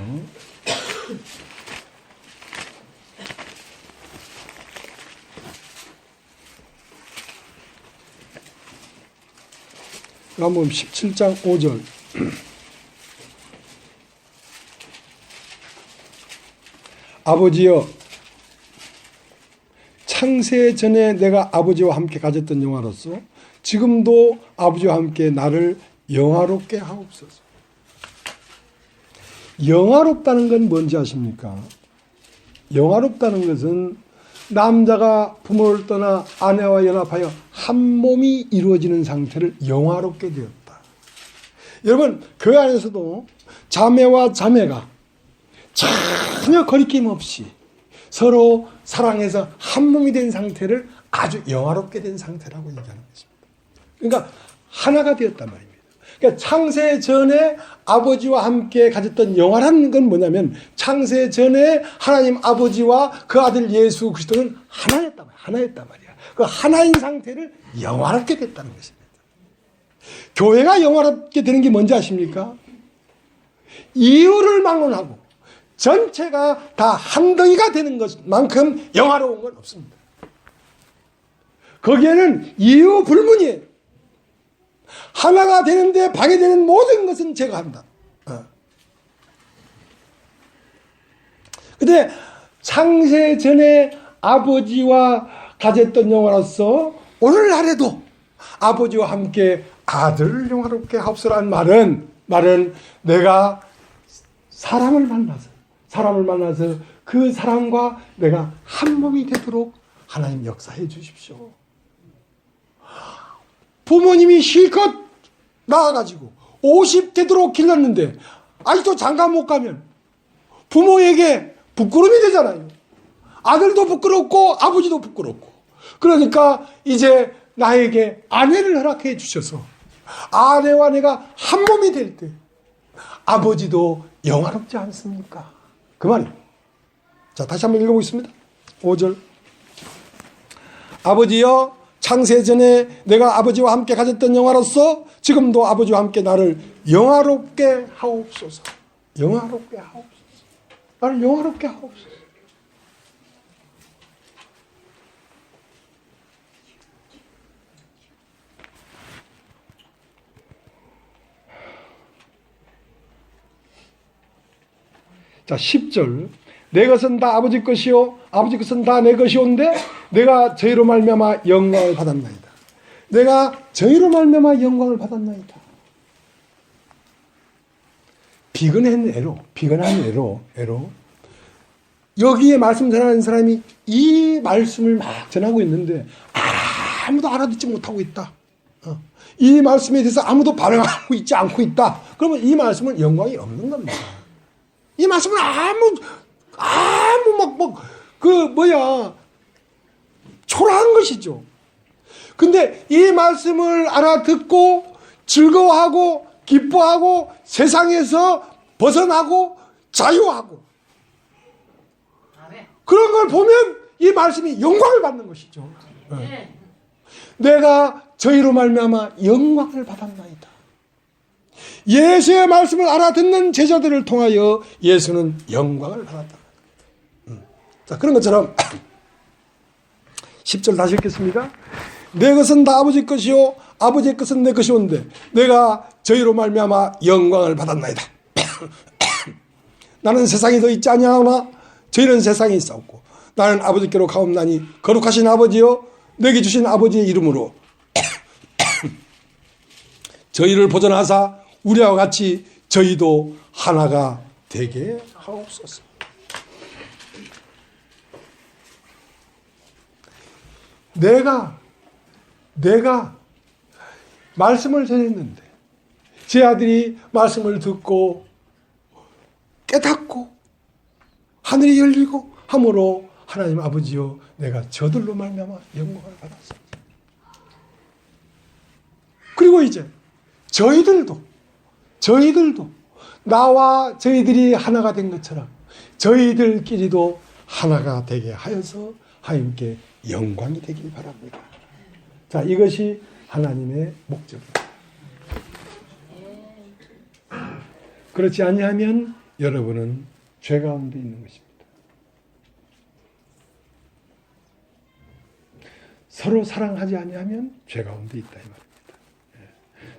요한복음 17장 5절. 아버지여, 창세 전에 내가 아버지와 함께 가졌던 영화로서 지금도 아버지와 함께 나를 영화롭게 하옵소서. 영화롭다는 건 뭔지 아십니까? 영화롭다는 것은 남자가 부모를 떠나 아내와 연합하여 한 몸이 이루어지는 상태를 영화롭게 되었다. 여러분, 교회 안에서도 자매와 자매가 전혀 거리낌 없이 서로 사랑해서 한 몸이 된 상태를 아주 영화롭게 된 상태라고 얘기하는 것입니다. 그러니까 하나가 되었단 말입니다. 그러니까 창세 전에 아버지와 함께 가졌던 영화라는 건 뭐냐면 창세 전에 하나님 아버지와 그 아들 예수 그리스도는 하나였단 말이야. 그 하나인 상태를 영화롭게 됐다는 것입니다. 교회가 영화롭게 되는 게 뭔지 아십니까? 이유를 막론하고 전체가 다 한 덩이가 되는 것만큼 영화로운 건 없습니다. 거기에는 이유 불문이에요. 하나가 되는데 방해되는 모든 것은 제거한다. 근데 창세 전에 아버지와 가졌던 영화로서 오늘날에도 아버지와 함께 아들을 영화롭게 하옵소서라는 말은 내가 사람을 만나서 그 사람과 내가 한 몸이 되도록 하나님 역사해 주십시오. 부모님이 실컷 낳아가지고 50 되도록 길렀는데 아직도 장가 못 가면 부모에게 부끄러움이 되잖아요. 아들도 부끄럽고 아버지도 부끄럽고. 그러니까 이제 나에게 아내를 허락해 주셔서 아내와 내가 한 몸이 될 때 아버지도 영화롭지 않습니까? 그 말이에요. 자, 다시 한번 읽어보겠습니다. 5절. 아버지여, 창세 전에 내가 아버지와 함께 가졌던 영화로서 지금도 아버지와 함께 나를 영화롭게 하옵소서. 영화롭게 하옵소서. 나를 영화롭게 하옵소서. 자, 10절. 내 것은 다 아버지 것이요 아버지 것은 다 내 것이온데 내가 저희로 말미암아 영광을 받았나이다. 내가 저희로 말미암아 영광을 받았나이다. 비근한 애로 여기에 말씀 전하는 사람이 이 말씀을 막 전하고 있는데 아무도 알아듣지 못하고 있다. 이 말씀에 대해서 아무도 반응하고 있지 않고 있다. 그러면 이 말씀은 영광이 없는 겁니다. 이 말씀은 초라한 것이죠. 근데 이 말씀을 알아듣고 즐거워하고 기뻐하고 세상에서 벗어나고 자유하고 그런 걸 보면 이 말씀이 영광을 받는 것이죠. 내가 저희로 말미암아 영광을 받았나이다. 예수의 말씀을 알아듣는 제자들을 통하여 예수는 영광을 받았다. 자, 그런 것처럼 10절 다시 읽겠습니다. 내 것은 다 아버지 것이요 아버지의 것은 내 것이온데 내가 저희로 말미암아 영광을 받았나이다. 나는 세상에 더 있지 아니하오나 저희는 세상에 있사옵고 나는 아버지께로 가옵나니 거룩하신 아버지여 내게 주신 아버지의 이름으로 저희를 보존하사 우리와 같이 저희도 하나가 되게 하옵소서. 내가 말씀을 전했는데 제 아들이 말씀을 듣고 깨닫고 하늘이 열리고 함으로 하나님 아버지여 내가 저들로 말미암아 영광을 받았습니다. 그리고 이제 저희들도 나와 저희들이 하나가 된 것처럼 저희들끼리도 하나가 되게 하여서 하나님께 영광이 되길 바랍니다. 자, 이것이 하나님의 목적입니다. 그렇지 아니하면 여러분은 죄 가운데 있는 것입니다. 서로 사랑하지 아니하면 죄 가운데 있다 이 말입니다.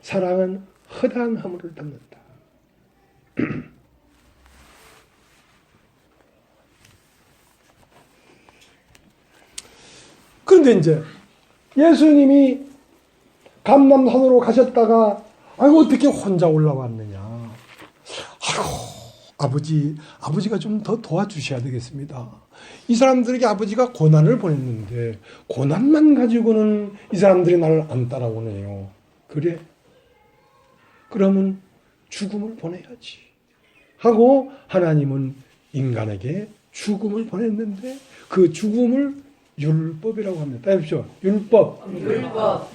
사랑은 허다한 허물을 닦는다. 그런데 이제 예수님이 감람산으로 가셨다가 아이고 어떻게 혼자 올라왔느냐. 아이고 아버지가 좀 더 도와주셔야 되겠습니다. 이 사람들에게 아버지가 고난을 보냈는데 고난만 가지고는 이 사람들이 나를 안 따라오네요. 그래? 그러면 죽음을 보내야지 하고 하나님은 인간에게 죽음을 보냈는데 그 죽음을 율법이라고 합니다. 따라합시오.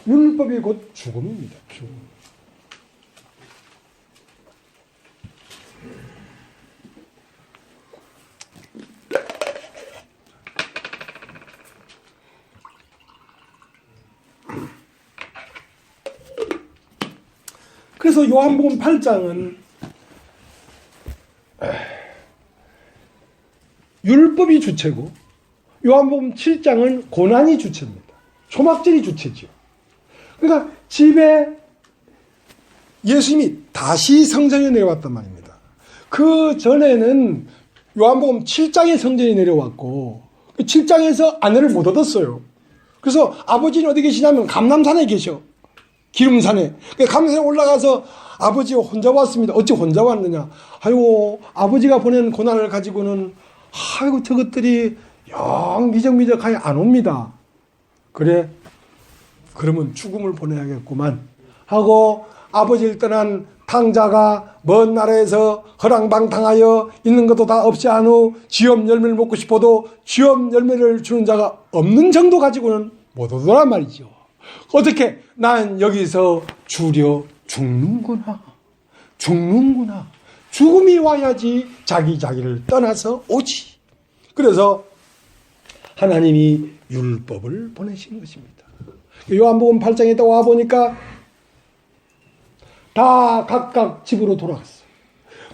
율법이 곧 죽음입니다. 죽음. 그래서 요한복음 8장은 율법이 주체고 요한복음 7장은 고난이 주체입니다. 초막절이 주체죠. 그러니까 집에 예수님이 다시 성전에 내려왔단 말입니다. 그 전에는 요한복음 7장에 성전에 내려왔고 7장에서 아내를 못 얻었어요. 그래서 아버지는 어디 계시냐면 감람산에 계셔. 기름산에. 감람산에 올라가서 아버지 혼자 왔습니다. 어찌 혼자 왔느냐. 아이고 아버지가 보낸 고난을 가지고는 아이고 저것들이 영 미적미적하게 안 옵니다. 그래 그러면 죽음을 보내야겠구만 하고 아버지를 떠난 탕자가 먼 나라에서 허랑방탕하여 있는 것도 다 없이 한 후 쥐엄 열매를 먹고 싶어도 쥐엄 열매를 주는 자가 없는 정도 가지고는 못 오더란 말이죠. 어떻게 난 여기서 주려 죽는구나. 죽음이 와야지 자기를 떠나서 오지. 그래서 하나님이 율법을 보내신 것입니다. 요한복음 8장에 또 와보니까 다 각각 집으로 돌아갔어요.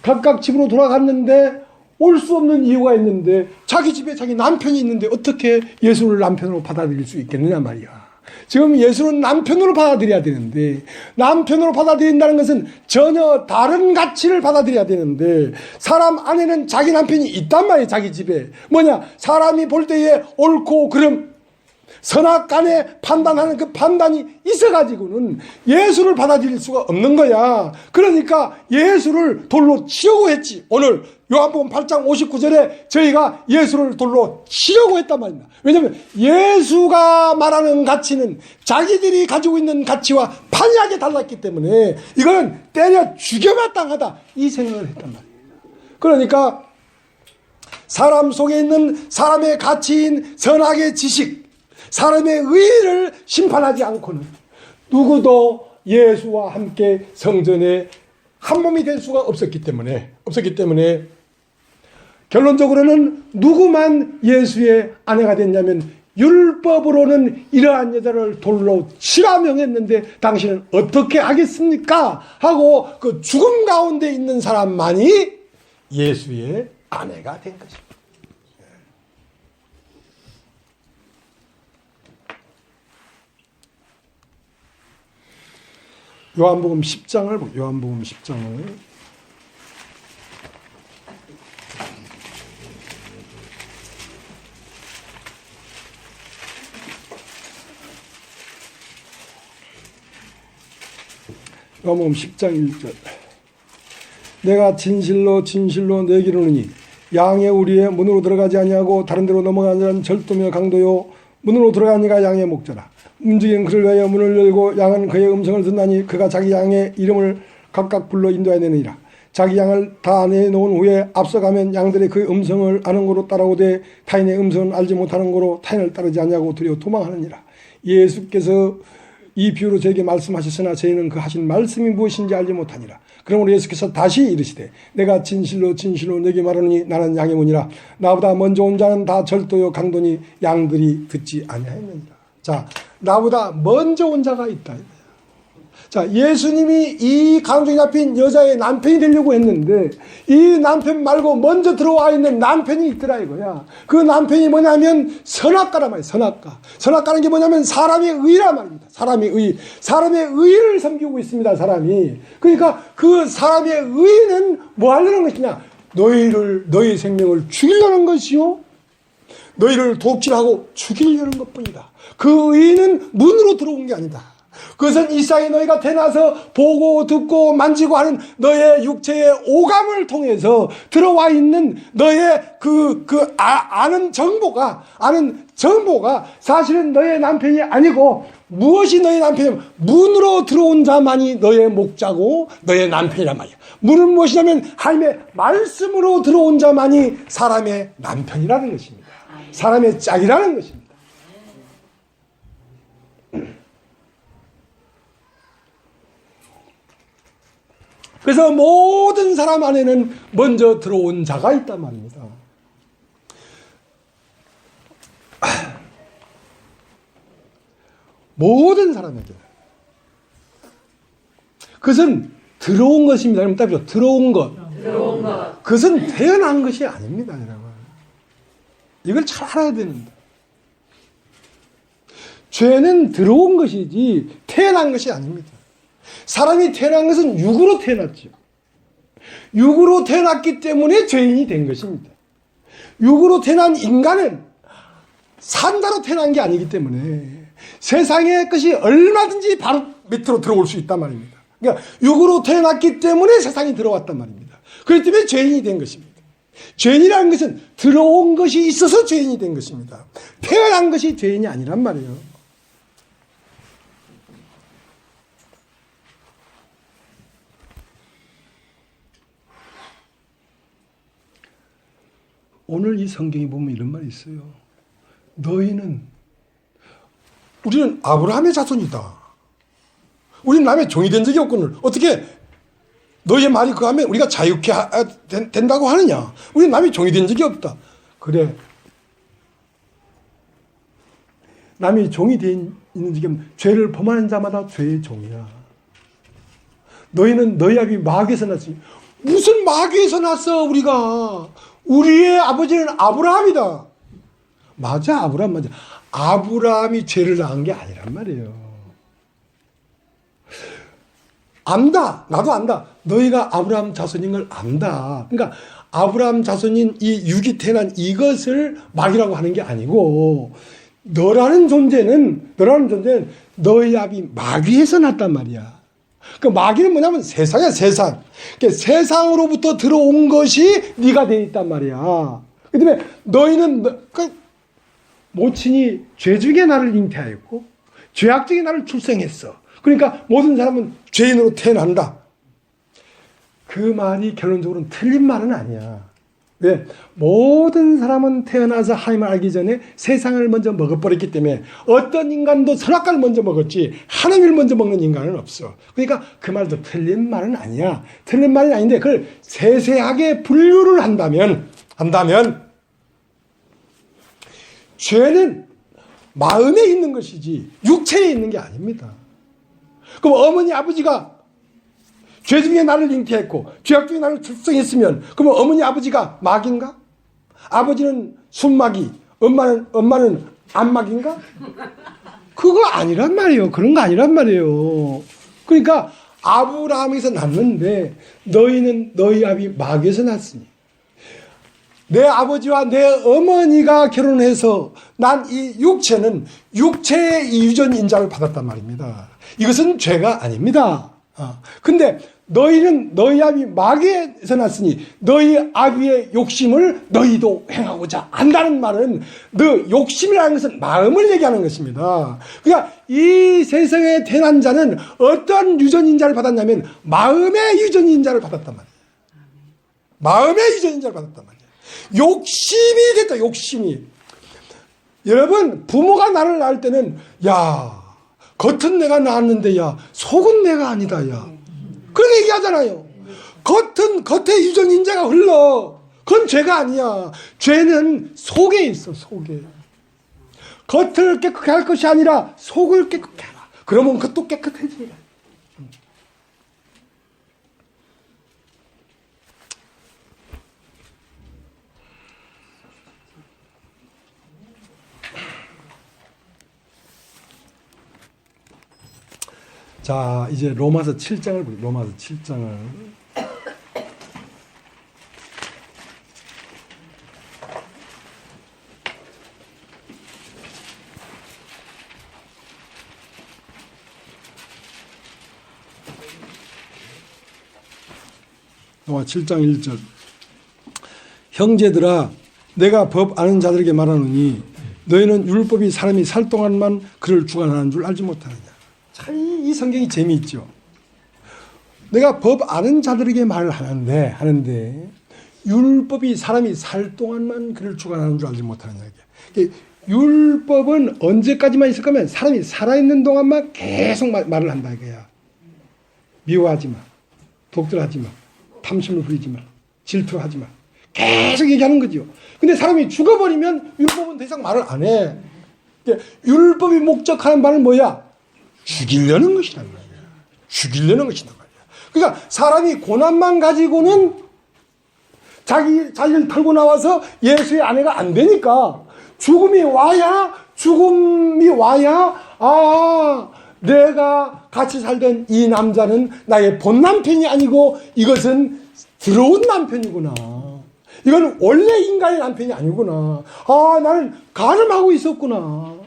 각각 집으로 돌아갔는데 올 수 없는 이유가 있는데 자기 집에 자기 남편이 있는데 어떻게 예수를 남편으로 받아들일 수 있겠느냐 말이야. 지금 예수는 남편으로 받아들여야 되는데 남편으로 받아들인다는 것은 전혀 다른 가치를 받아들여야 되는데 사람 안에는 자기 남편이 있단 말이에요. 자기 집에. 뭐냐? 사람이 볼 때에 옳고 그름 선악간에 판단하는 그 판단이 있어가지고는 예수를 받아들일 수가 없는 거야. 그러니까 예수를 돌로 치려고 했지. 오늘 요한복음 8장 59절에 저희가 예수를 돌로 치려고 했단 말입니다. 왜냐하면 예수가 말하는 가치는 자기들이 가지고 있는 가치와 판이하게 달랐기 때문에 이거는 때려 죽여마땅하다 이 생각을 했단 말입니다. 그러니까 사람 속에 있는 사람의 가치인 선악의 지식 사람의 의의를 심판하지 않고는 누구도 예수와 함께 성전에 한 몸이 될 수가 없었기 때문에 결론적으로는 누구만 예수의 아내가 됐냐면 율법으로는 이러한 여자를 돌로 치라 명했는데 당신은 어떻게 하겠습니까? 하고 그 죽음 가운데 있는 사람만이 예수의 아내가 된 것입니다. 요한복음 10장을 요한복음 10장을 요한복음 10장 1절 내가 진실로 내게 이르노니 양의 우리의 문으로 들어가지 아니하고 다른 데로 넘어가는 자는 절도며 강도요 문으로 들어가니가 양의 목자라 움직이는 그를 위하여 문을 열고 양은 그의 음성을 듣나니 그가 자기 양의 이름을 각각 불러 인도해야 되느니라. 자기 양을 다 내놓은 후에 앞서가면 양들이 그 음성을 아는 거로 따라오되 타인의 음성은 알지 못하는 거로 타인을 따르지 않냐고 두려워 도망하느니라. 예수께서 이 비유로 저에게 말씀하셨으나 저희는 그 하신 말씀이 무엇인지 알지 못하니라. 그러므로 예수께서 다시 이르시되 내가 진실로 진실로 내게 말하노니 나는 양의 문이라 나보다 먼저 온 자는 다 절도요 강도니 양들이 듣지 아니하였느니라. 자, 나보다 먼저 온 자가 있다. 자, 예수님이 이 가정에 잡힌 여자의 남편이 되려고 했는데 이 남편 말고 먼저 들어와 있는 남편이 있더라 이거야. 그 남편이 뭐냐면 선악가란 말이야. 선악가. 선악가는 게 뭐냐면 사람의 의란 말입니다. 사람의 의. 사람의 의를 섬기고 있습니다. 사람이. 그러니까 그 사람의 의는 뭐 하려는 것이냐. 너의 생명을 죽이려는 것이요. 너희를 독질하고 죽이려는 것뿐이다. 그 의는 문으로 들어온 게 아니다. 그것은 이 세상에 너희가 태어나서 보고 듣고 만지고 하는 너의 육체의 오감을 통해서 들어와 있는 너의 아는 정보가 사실은 너의 남편이 아니고 무엇이 너의 남편이냐면 문으로 들어온 자만이 너의 목자고 너의 남편이란 말이야. 문은 무엇이냐면 하나님의 말씀으로 들어온 자만이 사람의 남편이라는 것입니다. 사람의 짝이라는 것입니다. 그래서 모든 사람 안에는 먼저 들어온 자가 있단 말입니다. 모든 사람에게. 그것은 들어온 것입니다. 그럼 답이죠. 들어온 것. 그것은 태어난 것이 아닙니다, 여러분. 이걸 잘 알아야 됩니다. 죄는 들어온 것이지 태어난 것이 아닙니다. 사람이 태어난 것은 육으로 태어났죠. 육으로 태어났기 때문에 죄인이 된 것입니다. 육으로 태어난 인간은 산다로 태어난 게 아니기 때문에 세상의 것이 얼마든지 바로 밑으로 들어올 수 있단 말입니다. 그러니까 육으로 태어났기 때문에 세상이 들어왔단 말입니다. 그렇기 때문에 죄인이 된 것입니다. 죄인이라는 것은 들어온 것이 있어서 죄인이 된 것입니다. 태어난 것이 죄인이 아니란 말이에요. 오늘 이 성경에 보면 이런 말이 있어요. 우리는 아브라함의 자손이다. 우리는 남의 종이 된 적이 없거늘 어떻게 너희의 말이 그하면 우리가 자유케 된다고 하느냐. 우리는 남의 종이 된 적이 없다. 그래. 남이 종이 되 있는 적이 없는 죄를 범하는 자마다 죄의 종이야. 너희는 너희 아비 마귀에서 났으니 무슨 마귀에서 났어 우리가. 우리의 아버지는 아브라함이다. 맞아, 아브라함 맞아. 아브라함이 죄를 당한 게 아니란 말이에요. 안다. 나도 안다. 너희가 아브라함 자손인 걸 안다. 그러니까 아브라함 자손인 이 육이 태어난 이것을 마귀라고 하는 게 아니고 너라는 존재는 너희 아비 마귀에서 났단 말이야. 그 마귀는 뭐냐면 세상이야, 세상. 그러니까 세상으로부터 들어온 것이 네가 되어 있단 말이야. 그 다음에 너희는 모친이 죄 중에 나를 잉태하였고 죄악 중에 나를 출생했어. 그러니까 모든 사람은 죄인으로 태어난다. 그 말이 결론적으로는 틀린 말은 아니야. 왜? 모든 사람은 태어나서 하나님을 알기 전에 세상을 먼저 먹어버렸기 때문에 어떤 인간도 선악과를 먼저 먹었지 하나님을 먼저 먹는 인간은 없어. 그러니까 그 말도 틀린 말은 아니야. 틀린 말은 아닌데 그걸 세세하게 분류를 한다면 죄는 마음에 있는 것이지 육체에 있는 게 아닙니다. 그럼 어머니 아버지가 죄 중에 나를 잉태했고 죄악 중에 나를 출생했으면 그러면 어머니 아버지가 마귀인가? 아버지는 순마귀, 엄마는 안마귀인가? 그거 아니란 말이에요. 그런 거 아니란 말이에요. 그러니까 아브라함에서 났는데 너희는 너희 아비 마귀에서 났으니 내 아버지와 내 어머니가 결혼해서 난 이 육체는 육체의 유전 인자를 받았단 말입니다. 이것은 죄가 아닙니다. 근데 너희는 너희 아비 마귀에서 났으니 너희 아비의 욕심을 너희도 행하고자 한다는 말은 너 욕심이라는 것은 마음을 얘기하는 것입니다. 그러니까 이 세상에 태어난 자는 어떤 유전인자를 받았냐면 마음의 유전인자를 받았단 말이에요. 마음의 유전인자를 받았단 말이에요. 욕심이 됐다. 욕심이. 여러분 부모가 나를 낳을 때는 야 겉은 내가 낳았는데 야 속은 내가 아니다 야 그런 얘기하잖아요. 겉에 유전 인자가 흘러. 그건 죄가 아니야. 죄는 속에 있어, 속에. 겉을 깨끗하게 할 것이 아니라 속을 깨끗하게 하라. 그러면 그것도 깨끗해지라. 자, 이제 로마서 7장을 보죠. 로마서 7장을. 로마 7장 1절. 형제들아, 내가 법 아는 자들에게 말하노니 너희는 율법이 사람이 살 동안만 그를 주관하는 줄 알지 못하느냐. 참 이 성경이 재미있죠. 내가 법 아는 자들에게 말을 하는데 율법이 사람이 살 동안만 그를 주관하는 줄 알지 못하느냐. 율법은 언제까지만 있을 거면 사람이 살아있는 동안만 계속 말을 한다 이거야. 미워하지 마. 독들하지 마. 탐심을 부리지 마. 질투하지 마. 계속 얘기하는 거죠. 근데 사람이 죽어버리면 율법은 더 이상 말을 안 해. 율법이 목적하는 말은 뭐야? 죽이려는 것이란 말이야. 죽이려는 것이란 말이야. 그러니까 사람이 고난만 가지고는 자기를 털고 나와서 예수의 아내가 안 되니까 죽음이 와야 내가 같이 살던 이 남자는 나의 본 남편이 아니고 이것은 들어온 남편이구나. 이건 원래 인간의 남편이 아니구나. 나는 가늠하고 있었구나.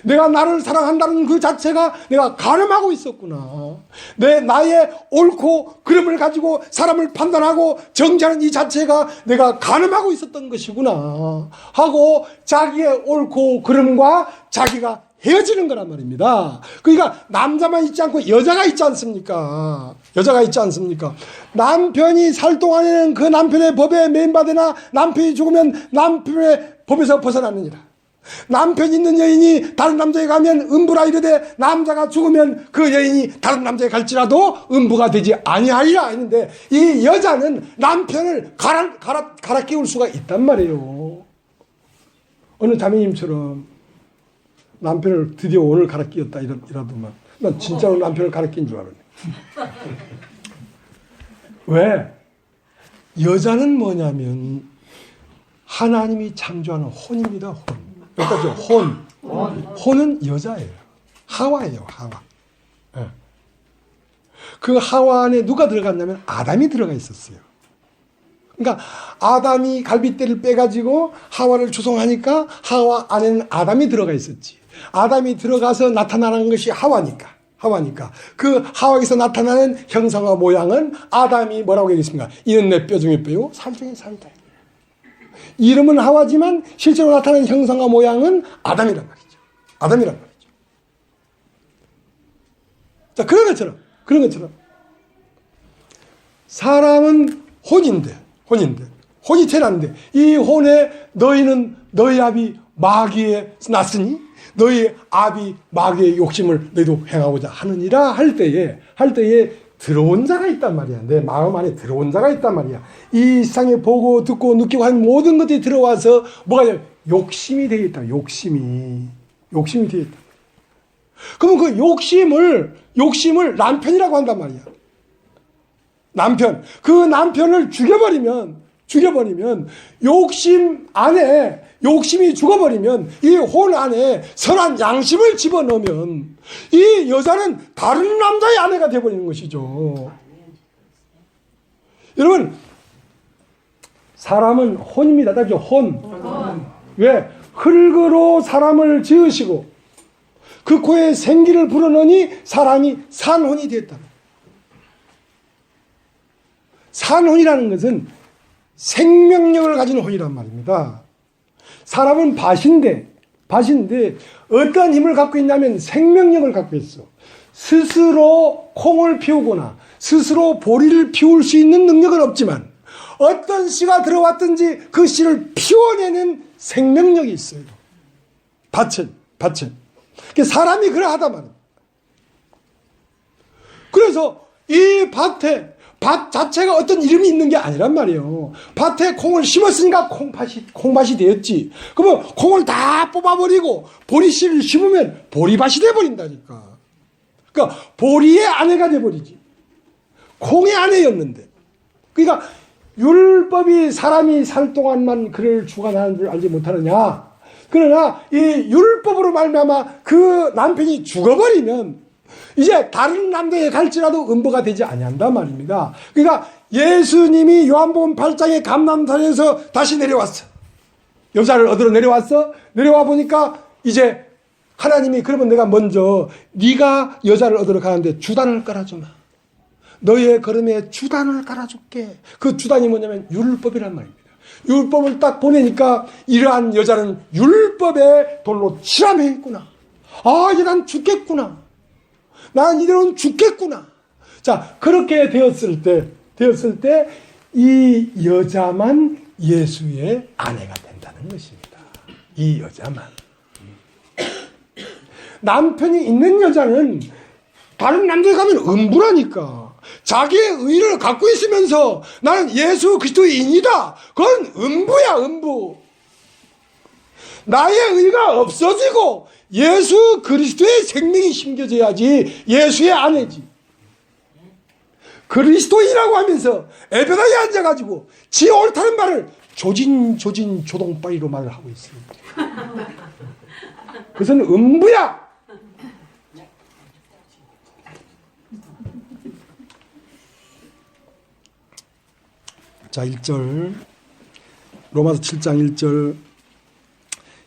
내가 나를 사랑한다는 그 자체가 내가 가늠하고 있었구나. 나의 옳고 그름을 가지고 사람을 판단하고 정죄하는 이 자체가 내가 가늠하고 있었던 것이구나 하고 자기의 옳고 그름과 자기가 헤어지는 거란 말입니다. 그러니까 남자만 있지 않고 여자가 있지 않습니까? 여자가 있지 않습니까? 남편이 살 동안에는 그 남편의 법에 매인받으나 남편이 죽으면 남편의 법에서 벗어나느니라. 남편 있는 여인이 다른 남자에 가면 음부라 이르되 남자가 죽으면 그 여인이 다른 남자에 갈지라도 음부가 되지 아니하리라 했는데 이 여자는 남편을 갈아 끼울 수가 있단 말이에요. 어느 자매님처럼 남편을 드디어 오늘 갈아 끼웠다 이라더만 난 진짜로 남편을 갈아 낀 줄 알았네. 왜? 여자는 뭐냐면 하나님이 창조하는 혼입니다. 혼. 여기까지 혼은 여자예요. 하와예요. 하와. 네. 그 하와 안에 누가 들어갔냐면 아담이 들어가 있었어요. 그러니까 아담이 갈빗대를 빼가지고 하와를 조성하니까 하와 안에는 아담이 들어가 있었지. 아담이 들어가서 나타나는 것이 하와니까 그 하와에서 나타나는 형상과 모양은 아담이 뭐라고 얘기했습니까? 이는 내 뼈 중에 뼈요 살 중에 살이다. 이름은 하와지만 실제로 나타나는 형상과 모양은 아담이란 말이죠. 자, 그런 것처럼 사람은 혼이 태어났는데 이 혼에 너희 아비 마귀에 났으니 너희 아비 마귀의 욕심을 너희도 행하고자 하느니라 할 때에 들어온 자가 있단 말이야. 내 마음 안에 들어온 자가 있단 말이야. 이 세상에 보고 듣고 느끼고 하는 모든 것들이 들어와서 뭐가 되냐? 욕심이 되겠다. 욕심이 되겠다. 그러면 그 욕심을 남편이라고 한단 말이야. 남편. 그 남편을 죽여버리면 욕심이 죽어버리면 이 혼 안에 선한 양심을 집어넣으면 이 여자는 다른 남자의 아내가 되어버리는 것이죠. 여러분, 사람은 혼입니다. 따지죠? 혼. 왜? 흙으로 사람을 지으시고 그 코에 생기를 불어넣으니 사람이 산혼이 되었다. 산혼이라는 것은 생명력을 가진 혼이란 말입니다. 사람은 밭인데 어떤 힘을 갖고 있냐면 생명력을 갖고 있어. 스스로 콩을 피우거나 스스로 보리를 피울 수 있는 능력은 없지만 어떤 씨가 들어왔든지 그 씨를 피워내는 생명력이 있어요. 밭은. 사람이 그러하단 말이에요. 그래서 이 밭에 밭 자체가 어떤 이름이 있는 게 아니란 말이에요. 밭에 콩을 심었으니까 콩밭이 되었지. 그러면 콩을 다 뽑아버리고 보리씨를 심으면 보리밭이 돼버린다니까. 그러니까 보리의 아내가 돼버리지. 콩의 아내였는데. 그러니까 율법이 사람이 살 동안만 그를 주관하는 줄 알지 못하느냐. 그러나 이 율법으로 말미암아 그 남편이 죽어버리면 이제 다른 남자에 갈지라도 음부가 되지 아니한단 말입니다. 그러니까 예수님이 요한복음 8장의 감남산에서 다시 내려왔어. 여자를 얻으러 내려왔어. 내려와 보니까 이제 하나님이 그러면 내가 먼저 네가 여자를 얻으러 가는데 주단을 깔아주마. 너의 걸음에 주단을 깔아줄게. 그 주단이 뭐냐면 율법이란 말입니다. 율법을 딱 보내니까 이러한 여자는 율법에 돌로 치라매했구나. 아, 이제 난 죽겠구나. 난 이대로는 죽겠구나. 자, 그렇게 되었을 때 이 여자만 예수의 아내가 된다는 것입니다. 이 여자만. 남편이 있는 여자는 다른 남자에 가면 음부라니까. 자기의 의를 갖고 있으면서 나는 예수 그리스도인이다. 그건 음부야, 음부. 나의 의가 없어지고 예수 그리스도의 생명이 심겨져야지 예수의 아내지. 그리스도인이라고 하면서 에베다에 앉아가지고 지 옳다는 말을 조동바리로 말을 하고 있습니다. 그것은 음부야. 자, 1절 로마서 7장 1절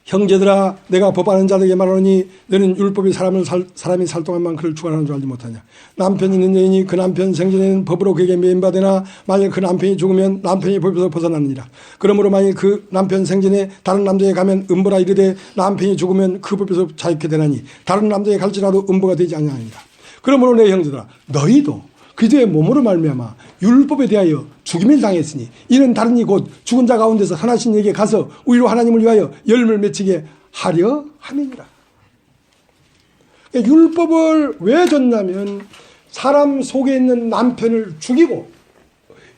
형제들아 내가 법하는 자들에게 말하노니 너는 율법이 사람이 살 동안만 그를 주관하는 줄 알지 못하냐. 남편이 있는 여인이 그 남편 생전에는 법으로 그에게 매인받으나 만일 그 남편이 죽으면 남편이 법에서 벗어나느니라. 그러므로 만일 그 남편 생전에 다른 남자에 가면 음부라 이르되 남편이 죽으면 그 법에서 자유케 되나니 다른 남자에 갈지라도 음부가 되지 아니하니라. 그러므로 내 형제들아 너희도 그리스도의 몸으로 말미암아 율법에 대하여 죽임을 당했으니 이는 다른 이 곧 죽은 자 가운데서 하나씩 에게 가서 우리로 하나님을 위하여 열매를 맺히게 하려 함이니라. 율법을 왜 줬냐면 사람 속에 있는 남편을 죽이고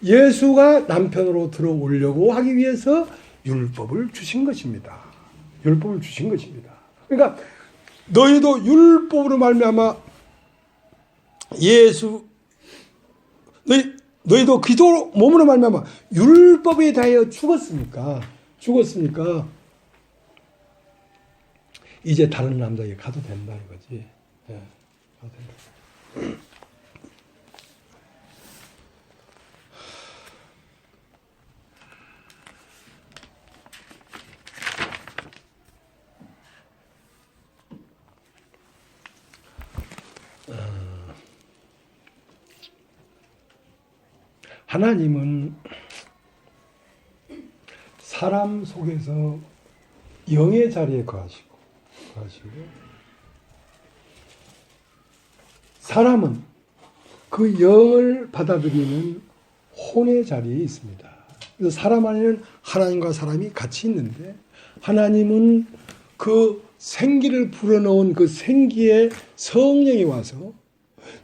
예수가 남편으로 들어오려고 하기 위해서 율법을 주신 것입니다. 율법을 주신 것입니다. 그러니까 너희도 율법으로 말미암아 너희도 그리스도 몸으로 말미암아 율법에 대하여 죽었으니까 이제 다른 남자에게 가도 된다는 거지. 예, 가도 된다. 하나님은 사람 속에서 영의 자리에 거하시고 사람은 그 영을 받아들이는 혼의 자리에 있습니다. 그래서 사람 안에는 하나님과 사람이 같이 있는데 하나님은 그 생기를 불어넣은 그 생기의 성령이 와서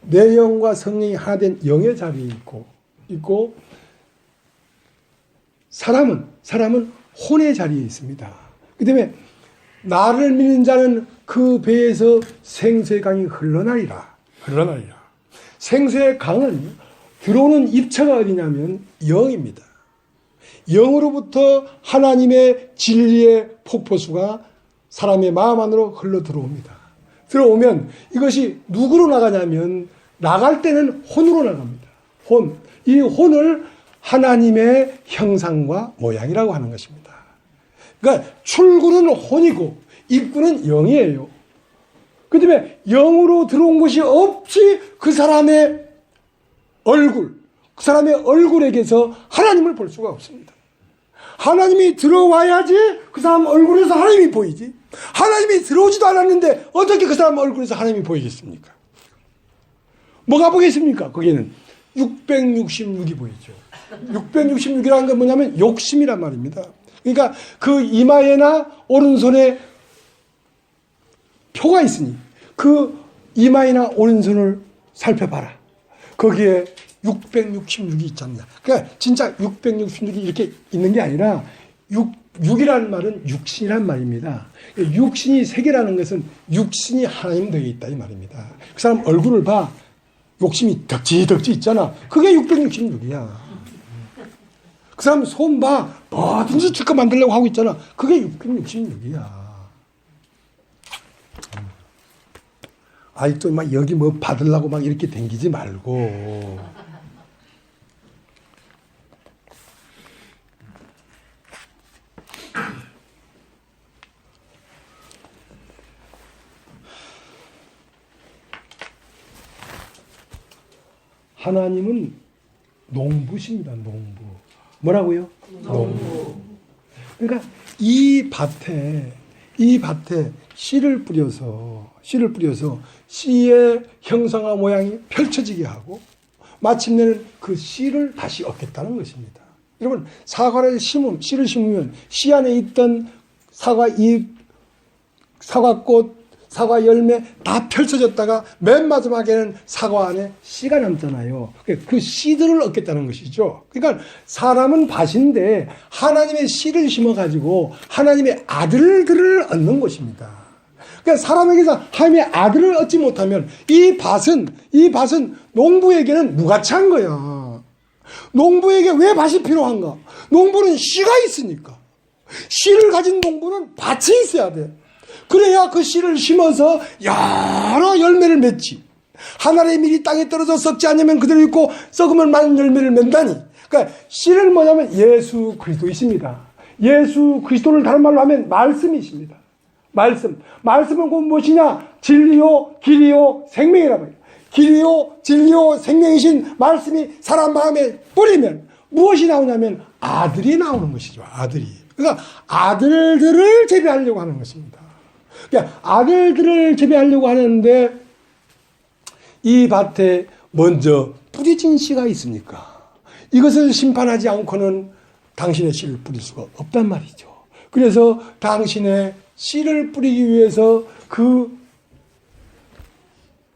내 영과 성령이 하나 된 영의 자리에 있고 사람은 혼의 자리에 있습니다. 그 때문에 나를 믿는 자는 그 배에서 생수의 강이 흘러나리라. 생수의 강은 들어오는 입처가 어디냐면 영입니다. 영으로부터 하나님의 진리의 폭포수가 사람의 마음 안으로 흘러 들어옵니다. 들어오면 이것이 누구로 나가냐면 나갈 때는 혼으로 나갑니다. 이 혼을 하나님의 형상과 모양이라고 하는 것입니다. 그러니까 출구는 혼이고 입구는 영이에요. 그 다음에 영으로 들어온 것이 없이 그 사람의 얼굴에게서 하나님을 볼 수가 없습니다. 하나님이 들어와야지 그 사람 얼굴에서 하나님이 보이지. 하나님이 들어오지도 않았는데 어떻게 그 사람 얼굴에서 하나님이 보이겠습니까? 뭐가 보겠습니까? 거기는 666이 보이죠. 666이라는 건 뭐냐면 욕심이란 말입니다. 그러니까 그 이마에나 오른손에 표가 있으니 그 이마에나 오른손을 살펴봐라. 거기에 666이 있지 않냐. 그러니까 진짜 666이 이렇게 있는 게 아니라 6이라는 말은 육신이란 말입니다. 육신이 세 개라는 것은 육신이 하나님 되어 있다 이 말입니다. 그 사람 얼굴을 봐. 욕심이 덕지 있잖아. 그게 666이야. 그 사람 손 봐. 뭐든지 실컷 만들려고 하고 있잖아. 그게 666이야. 아직도 막 여기 뭐 받으려고 막 이렇게 댕기지 말고. 하나님은 농부십니다. 농부. 뭐라고요? 농부. 그러니까 이 밭에 씨를 뿌려서 씨의 형상과 모양이 펼쳐지게 하고 마침내는 그 씨를 다시 얻겠다는 것입니다. 여러분, 씨를 심으면 씨 안에 있던 사과잎, 사과꽃, 사과 열매 다 펼쳐졌다가 맨 마지막에는 사과 안에 씨가 남잖아요. 그 씨들을 얻겠다는 것이죠. 그러니까 사람은 밭인데 하나님의 씨를 심어가지고 하나님의 아들들을 얻는 것입니다. 그러니까 사람에게서 하나님의 아들을 얻지 못하면 이 밭은 농부에게는 무가치한 거야. 농부에게 왜 밭이 필요한가? 농부는 씨가 있으니까. 씨를 가진 농부는 밭이 있어야 돼. 그래야 그 씨를 심어서 여러 열매를 맺지. 하나의 밀이 땅에 떨어져 썩지 않으면 그대로 있고 썩으면 많은 열매를 맺다니. 그러니까 씨를 뭐냐면 예수 그리스도이십니다. 예수 그리스도를 다른 말로 하면 말씀이십니다. 말씀은 곧 무엇이냐? 진리요, 길이요, 생명이라고 해요. 길이요, 진리요, 생명이신 말씀이 사람 마음에 뿌리면 무엇이 나오냐면 아들이 나오는 것이죠. 아들이. 그러니까 아들들을 재배하려고 하는 것입니다. 그러니까 아들들을 재배하려고 하는데 이 밭에 먼저 뿌려진 씨가 있습니까? 이것을 심판하지 않고는 당신의 씨를 뿌릴 수가 없단 말이죠. 그래서 당신의 씨를 뿌리기 위해서 그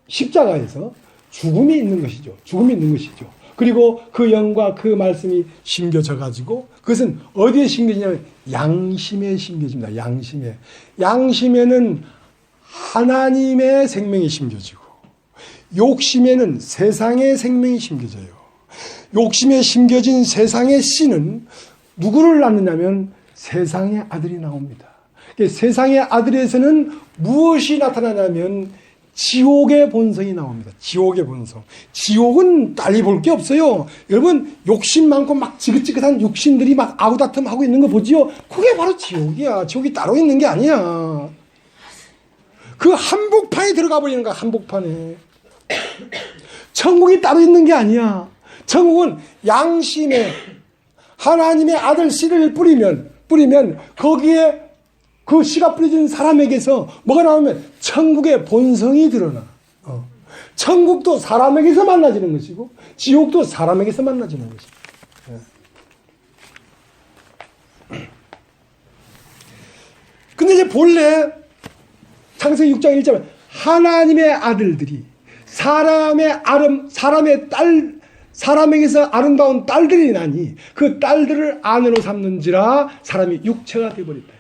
십자가에서 죽음이 있는 것이죠. 그리고 그 영과 그 말씀이 심겨져 가지고 그것은 어디에 심겨지냐면 양심에 심겨집니다. 양심에는 하나님의 생명이 심겨지고 욕심에는 세상의 생명이 심겨져요. 욕심에 심겨진 세상의 씨는 누구를 낳느냐면 세상의 아들이 나옵니다. 세상의 아들에서는 무엇이 나타나냐면 지옥의 본성이 나옵니다. 지옥의 본성. 지옥은 달리 볼 게 없어요. 여러분, 욕심 많고 막 지긋지긋한 육신들이 막 아우다툼 하고 있는 거 보지요? 그게 바로 지옥이야. 지옥이 따로 있는 게 아니야. 그 한복판에 들어가 버리는 거야, 한복판에. 천국이 따로 있는 게 아니야. 천국은 양심에 하나님의 아들 씨를 뿌리면 거기에 그 씨가 뿌려진 사람에게서 뭐가 나오면 천국의 본성이 드러나. 천국도 사람에게서 만나지는 것이고 지옥도 사람에게서 만나지는 것이고. 근데 이제 본래 창세기 6장 1절에 하나님의 아들들이 사람에게서 아름다운 딸들이 나니 그 딸들을 아내로 삼는지라 사람이 육체가 되어버렸다.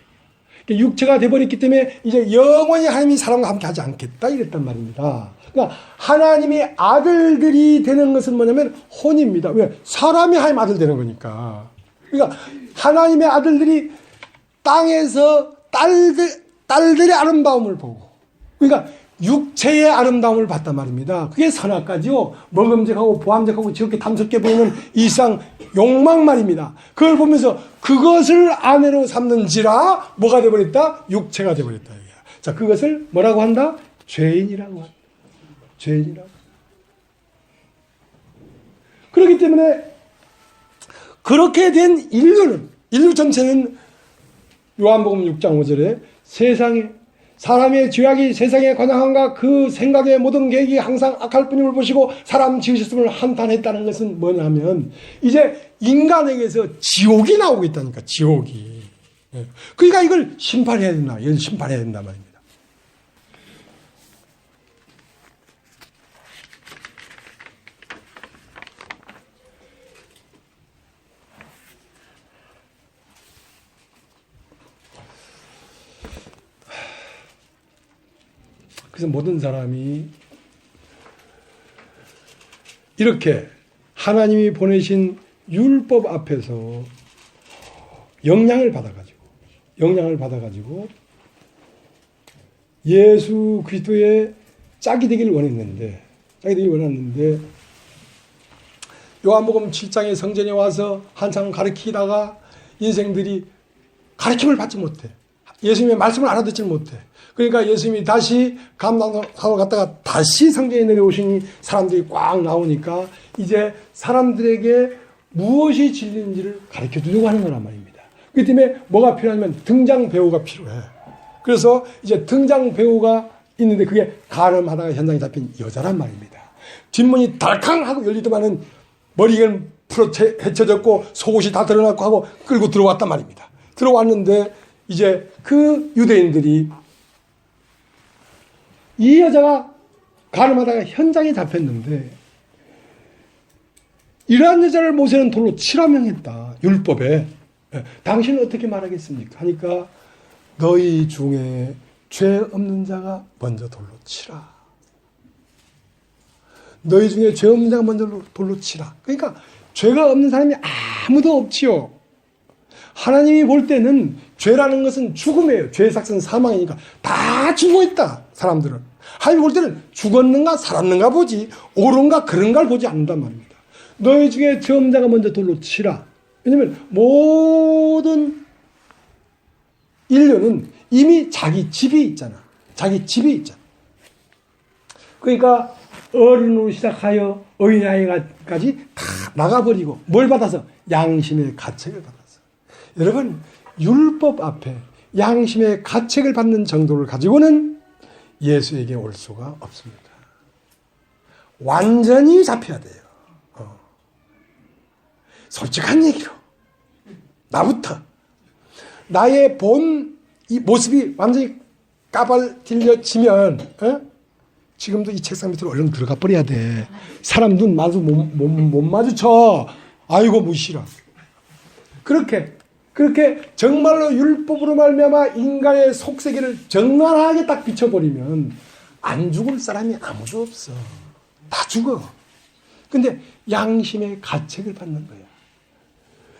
육체가 되어버렸기 때문에 이제 영원히 하나님이 사람과 함께 하지 않겠다 이랬단 말입니다. 그러니까 하나님의 아들들이 되는 것은 뭐냐면 혼입니다. 왜? 사람이 하나님 아들 되는 거니까. 그러니까 하나님의 아들들이 땅에서 딸들의 아름다움을 보고, 그러니까 육체의 아름다움을 봤단 말입니다. 그게 선악까지요. 먹음직하고 보암직하고 지극히 탐스럽게 보이는 이상 욕망 말입니다. 그걸 보면서 그것을 아내로 삼는지라 뭐가 되어버렸다? 육체가 되어버렸다. 자, 그것을 뭐라고 한다? 죄인이라고 한다. 죄인이라고. 그렇기 때문에 그렇게 된 인류 전체는 요한복음 6장 5절에 사람의 죄악이 세상에 관영한가 그 생각의 모든 계획이 항상 악할 뿐임을 보시고 사람 지으셨음을 한탄했다는 것은 뭐냐면 이제 인간에게서 지옥이 나오고 있다니까. 지옥이. 그러니까 이걸 심판해야 된다. 이걸 심판해야 된다 말입니다. 그래서 모든 사람이 이렇게 하나님이 보내신 율법 앞에서 영향을 받아가지고 예수 그리스도의 짝이 되기를 원했는데 요한복음 7장의 성전에 와서 한참 가르치다가 인생들이 가르침을 받지 못해. 예수님의 말씀을 알아듣지 못해. 그러니까 예수님이 다시 감람산으로 갔다가 다시 성전에 내려오시니 사람들이 꽉 나오니까 이제 사람들에게 무엇이 진리인지를 가르쳐 주려고 하는 거란 말입니다. 그 때문에 뭐가 필요하냐면 등장 배우가 필요해. 그래서 이제 등장 배우가 있는데 그게 가늠하다가 현장에 잡힌 여자란 말입니다. 뒷문이 달캉 하고 열리더만은 머리가 풀어 헤쳐졌고 속옷이 다 드러났고 하고 끌고 들어왔단 말입니다. 들어왔는데 이제 그 유대인들이 이 여자가 가늠하다가 현장에 잡혔는데 이러한 여자를 모세는 돌로 치라 명했다. 율법에. 당신은 어떻게 말하겠습니까? 하니까 너희 중에 죄 없는 자가 먼저 돌로 치라. 너희 중에 죄 없는 자가 먼저 돌로 치라. 그러니까 죄가 없는 사람이 아무도 없지요. 하나님이 볼 때는 죄라는 것은 죽음이에요. 죄의 삭은 사망이니까 다 죽어 있다. 사람들은. 하나님 볼 때는 죽었는가 살았는가 보지 옳은가 그런가를 보지 않는단 말입니다. 너희 중에 죄 없는 자가 먼저 돌로 치라. 왜냐하면 모든 인류는 이미 자기 집이 있잖아. 그러니까 어른으로 시작하여 어린아이까지 다 나가버리고 뭘 받아서? 양심의 가책을 받았어. 여러분 율법 앞에 양심의 가책을 받는 정도를 가지고는 예수에게 올 수가 없습니다. 완전히 잡혀야 돼요. 솔직한 얘기로 나부터 나의 본 이 모습이 완전히 까발들려지면 지금도 이 책상 밑으로 얼른 들어가 버려야 돼. 사람 눈 마주 못 마주쳐. 아이고 무시라. 그렇게 정말로 율법으로 말미암아 인간의 속세계를 정갈하게 딱 비춰버리면 안 죽을 사람이 아무도 없어. 다 죽어. 근데 양심의 가책을 받는 거야.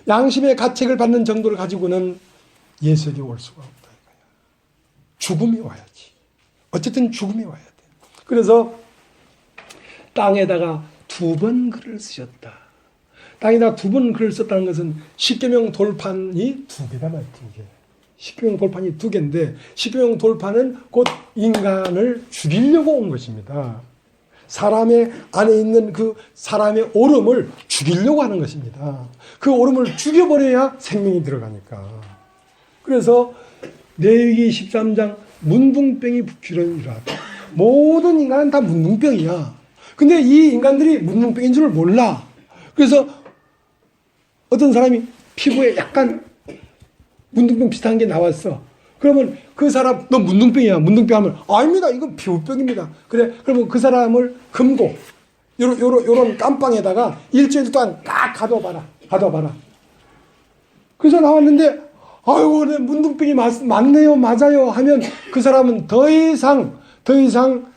양심의 가책을 받는 정도를 가지고는 예수에게 올 수가 없다. 이거야. 죽음이 와야지. 어쨌든 죽음이 와야 돼. 그래서 땅에다가 2번 글을 쓰셨다. 땅에다 2번 글을 썼다는 것은 십계명 돌판이 2개다 말이야. 2개. 십계명 돌판이 2개인데 십계명 돌판은 곧 인간을 죽이려고 온 것입니다. 사람의 안에 있는 그 사람의 오름을 죽이려고 하는 것입니다. 그 오름을 죽여버려야 생명이 들어가니까. 그래서 레위기 13장 문둥병이 북주러니라. 모든 인간은 다 문둥병이야. 근데 이 인간들이 문둥병인 줄 몰라. 그래서 어떤 사람이 피부에 약간 문둥병 비슷한 게 나왔어. 그러면 그 사람 너 문둥병이야. 문둥병 하면 아닙니다. 이건 피부병입니다. 그래. 그러면 그 사람을 금고 요런 깜빵에다가 일주일 동안 딱 가둬봐라. 그래서 나왔는데 아이고 내 문둥병이 맞네요. 맞아요. 하면 그 사람은 더 이상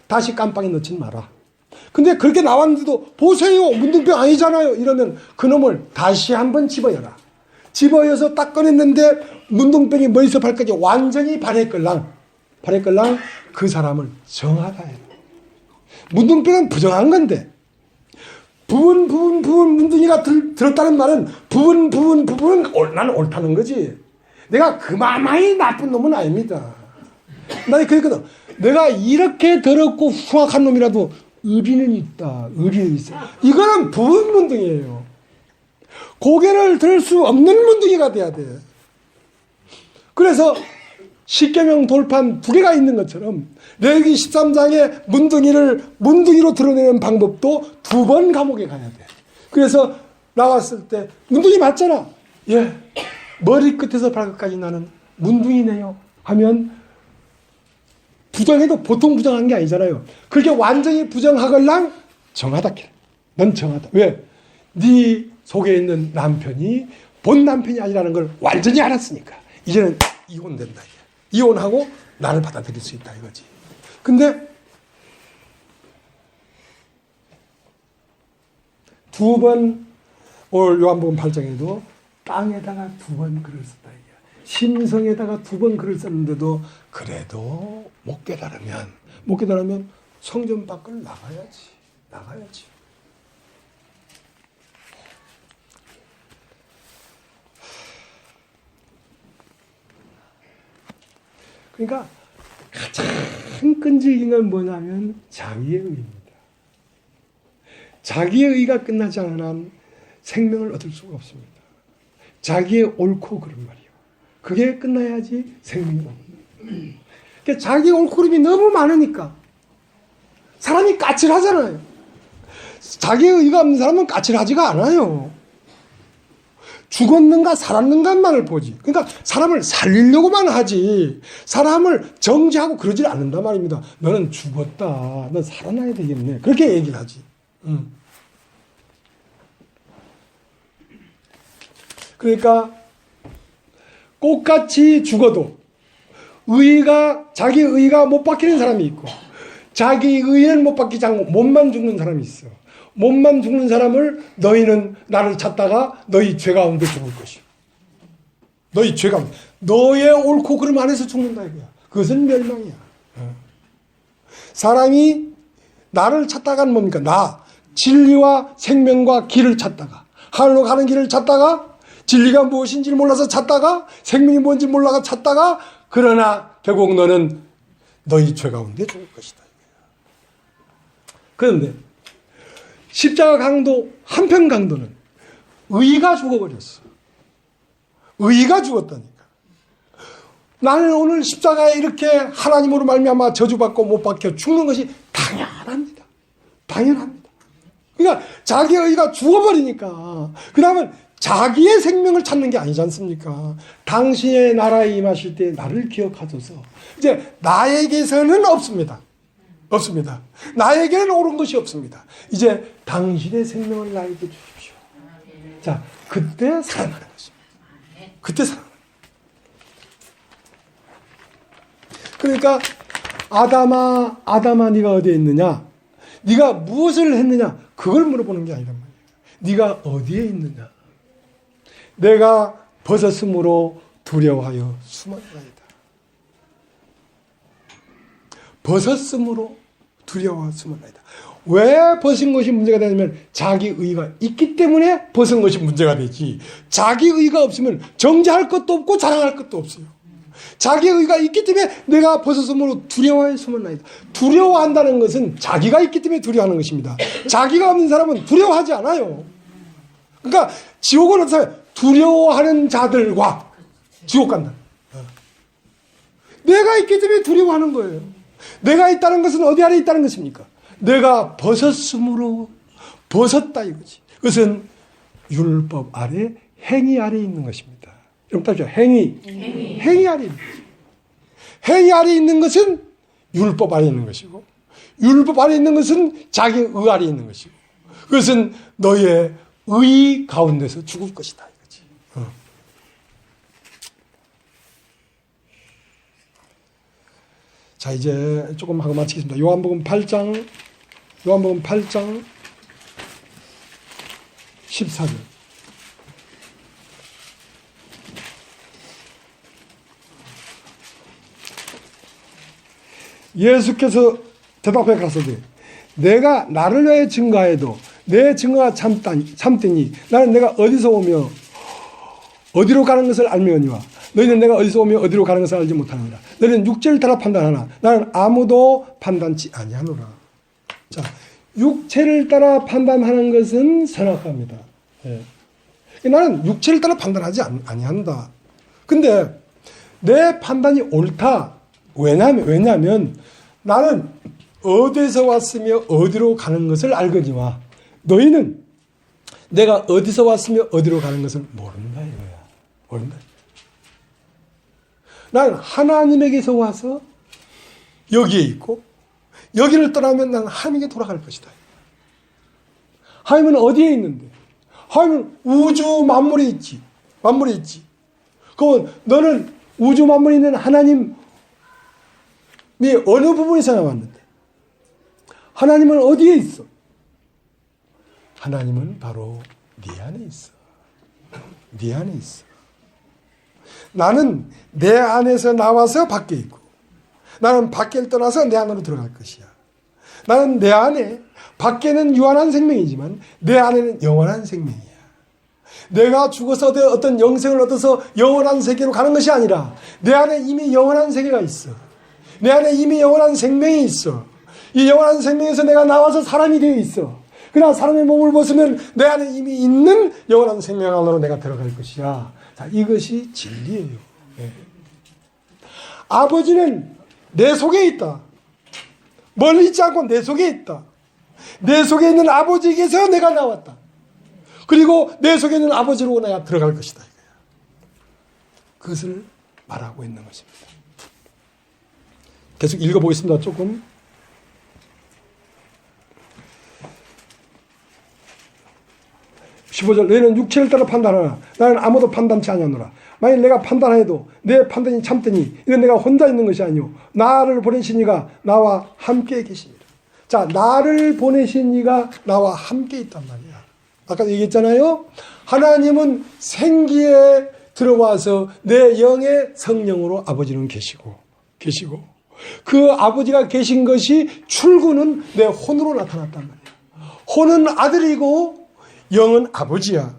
다시 깜빵에 넣지 마라. 근데 그렇게 나왔는데도 보세요. 문둥병 아니잖아요. 이러면 그놈을 다시 한번 집어여라. 집어여서 딱 꺼냈는데 문둥병이 머리에서 발까지 완전히 발했걸랑 그 사람을 정하다 해요. 문둥병은 부정한 건데 부분 문둥이가 들었다는 말은 부분은 나는 옳다는 거지. 내가 그마마이 나쁜 놈은 아닙니다. 나는 그랬거든. 내가 이렇게 더럽고 흉악한 놈이라도 의리는 있다. 이거는 부분 문둥이에요. 고개를 들 수 없는 문둥이가 돼야 돼. 그래서 십계명 돌판 2개가 있는 것처럼 레위기 13장의 문둥이로 드러내는 방법도 2번 감옥에 가야 돼. 그래서 나왔을 때 문둥이 맞잖아. 예. 머리끝에서 발끝까지 나는 문둥이네요. 하면 부정해도 보통 부정한 게 아니잖아요. 그렇게 완전히 부정하걸랑 정하다. 넌 정하다. 왜? 네 속에 있는 남편이 본 남편이 아니라는 걸 완전히 알았으니까 이제는 이혼된다. 이혼하고 나를 받아들일 수 있다 이거지. 근데 두 번, 오늘 요한복음 8장에도 땅에다가 두 번 글을 썼다. 심성에다가 두 번 글을 썼는데도 그래도 못 깨달으면 성전 밖을 나가야지. 그러니까 가장 끈질긴 건 뭐냐면 자기의 의입니다. 자기의 의가 끝나지 않은 한 생명을 얻을 수가 없습니다. 자기의 옳고 그름 말이요. 그게 끝나야지 생명이 옵니다. 그러니까 자기의 옳고 그름이 너무 많으니까 사람이 까칠하잖아요. 자기의 의가 없는 사람은 까칠하지가 않아요. 죽었는가 살았는가만을 보지. 그러니까 사람을 살리려고만 하지 사람을 정죄하고 그러질 않는단 말입니다. 너는 죽었다. 넌 살아나야 되겠네. 그렇게 얘기를 하지. 그러니까 꽃같이 죽어도 자기 의가 못 박히는 사람이 있고 자기 의는 못 박히지 않고 몸만 죽는 사람이 있어. 몸만 죽는 사람을 너희는 나를 찾다가 너희 죄 가운데 죽을 것이요. 너희 죄 가운데. 너의 옳고 그름 안에서 죽는다 이거야. 그것은 멸망이야. 사람이 나를 찾다가는 뭡니까? 나. 진리와 생명과 길을 찾다가 하늘로 가는 길을 찾다가 진리가 무엇인지 몰라서 찾다가 생명이 뭔지 몰라서 찾다가 그러나 결국 너는 너희 죄 가운데 죽을 것이다. 그런데 십자가 강도 한편 강도는 의가 죽어버렸어. 의가 죽었다니까. 나는 오늘 십자가에 이렇게 하나님으로 말미암아 저주받고 못 박혀 죽는 것이 당연합니다. 그러니까 자기의 의가 죽어버리니까 그 다음은 자기의 생명을 찾는 게 아니지 않습니까? 당신의 나라에 임하실 때 나를 기억하소서. 이제 나에게서는 없습니다. 나에게는 옳은 것이 없습니다. 이제 당신의 생명을 나에게 주십시오. 자, 그때 살아나는 것입니다. 그때 살아나는 거예요. 그러니까 아담아 네가 어디에 있느냐? 네가 무엇을 했느냐? 그걸 물어보는 게 아니란 말이에요. 네가 어디에 있느냐? 내가 벗었으므로 두려워하여 숨었나이다. 벗었으므로 두려워하여 숨었나이다. 왜 벗은 것이 문제가 되냐면 자기 의가 있기 때문에 벗은 것이 문제가 되지. 자기 의가 없으면 정죄할 것도 없고 자랑할 것도 없어요. 자기 의가 있기 때문에 내가 벗었으므로 두려워하여 숨었나이다. 두려워한다는 것은 자기가 있기 때문에 두려워하는 것입니다. 자기가 없는 사람은 두려워하지 않아요. 그러니까 지옥은 어떠세요? 두려워하는 자들과 지옥 간다. 내가 있기 때문에 두려워하는 거예요. 내가 있다는 것은 어디 아래 있다는 것입니까? 내가 벗었으므로 벗었다 이거지. 그것은 율법 아래 행위 아래 있는 것입니다. 여러분 따르죠. 행위 아래 있는 것이죠. 행위 아래 있는 것은 율법 아래 있는 것이고 율법 아래 있는 것은 자기 의 아래 있는 것이고 그것은 너의 의 가운데서 죽을 것이다 이거지. 자 이제 조금 하고 마치겠습니다. 요한복음 8장 14절. 예수께서 대답해 가라사대 내가 나를 위하여 증거하여도 내 증거가 참되니 나는 내가 어디서 오며 어디로 가는 것을 알며니와 너희는 내가 어디서 오며 어디로 가는 것을 알지 못하느니라. 너희는 육체를 따라 판단하나 나는 아무도 판단치 아니하노라. 자, 육체를 따라 판단하는 것은 선악과입니다. 예. 나는 육체를 따라 판단하지 아니한다. 근데 내 판단이 옳다. 왜냐하면 나는 어디서 왔으며 어디로 가는 것을 알거니와 너희는 내가 어디서 왔으며 어디로 가는 것을 모른다 이거야. 모른다. 나는 하나님에게서 와서 여기에 있고 여기를 떠나면 나는 하나님에게 돌아갈 것이다. 하나님은 어디에 있는데? 하나님은 우주 만물에 있지. 만물에 있지. 그럼 너는 우주 만물에 있는 하나님이 어느 부분에서 나왔는데? 하나님은 어디에 있어? 하나님은 바로 네 안에 있어. 네 안에 있어. 나는 내 안에서 나와서 밖에 있고, 나는 밖을 떠나서 내 안으로 들어갈 것이야. 나는 내 안에, 밖에는 유한한 생명이지만 내 안에는 영원한 생명이야. 내가 죽어서 어떤 영생을 얻어서 영원한 세계로 가는 것이 아니라 내 안에 이미 영원한 세계가 있어. 내 안에 이미 영원한 생명이 있어. 이 영원한 생명에서 내가 나와서 사람이 되어 있어. 그러나 사람의 몸을 벗으면 내 안에 이미 있는 영원한 생명 안으로 내가 들어갈 것이야. 자, 이것이 진리예요. 네. 아버지는 내 속에 있다. 멀리 있지 않고 내 속에 있다. 내 속에 있는 아버지에게서 내가 나왔다. 그리고 내 속에 있는 아버지로 내가 들어갈 것이다. 그것을 말하고 있는 것입니다. 계속 읽어보겠습니다. 조금. 15절, 너희는 육체를 따라 판단하라. 나는 아무도 판단치 아니하노라. 만일 내가 판단하여도 내 판단이 참되니 이는 내가 혼자 있는 것이 아니오 나를 보내신 이가 나와 함께 계십니다. 자, 나를 보내신 이가 나와 함께 있단 말이야. 아까 얘기했잖아요. 하나님은 생기에 들어와서 내 영의 성령으로 아버지는 계시고 그 아버지가 계신 것이 출구는 내 혼으로 나타났단 말이야. 혼은 아들이고 영은 아버지야.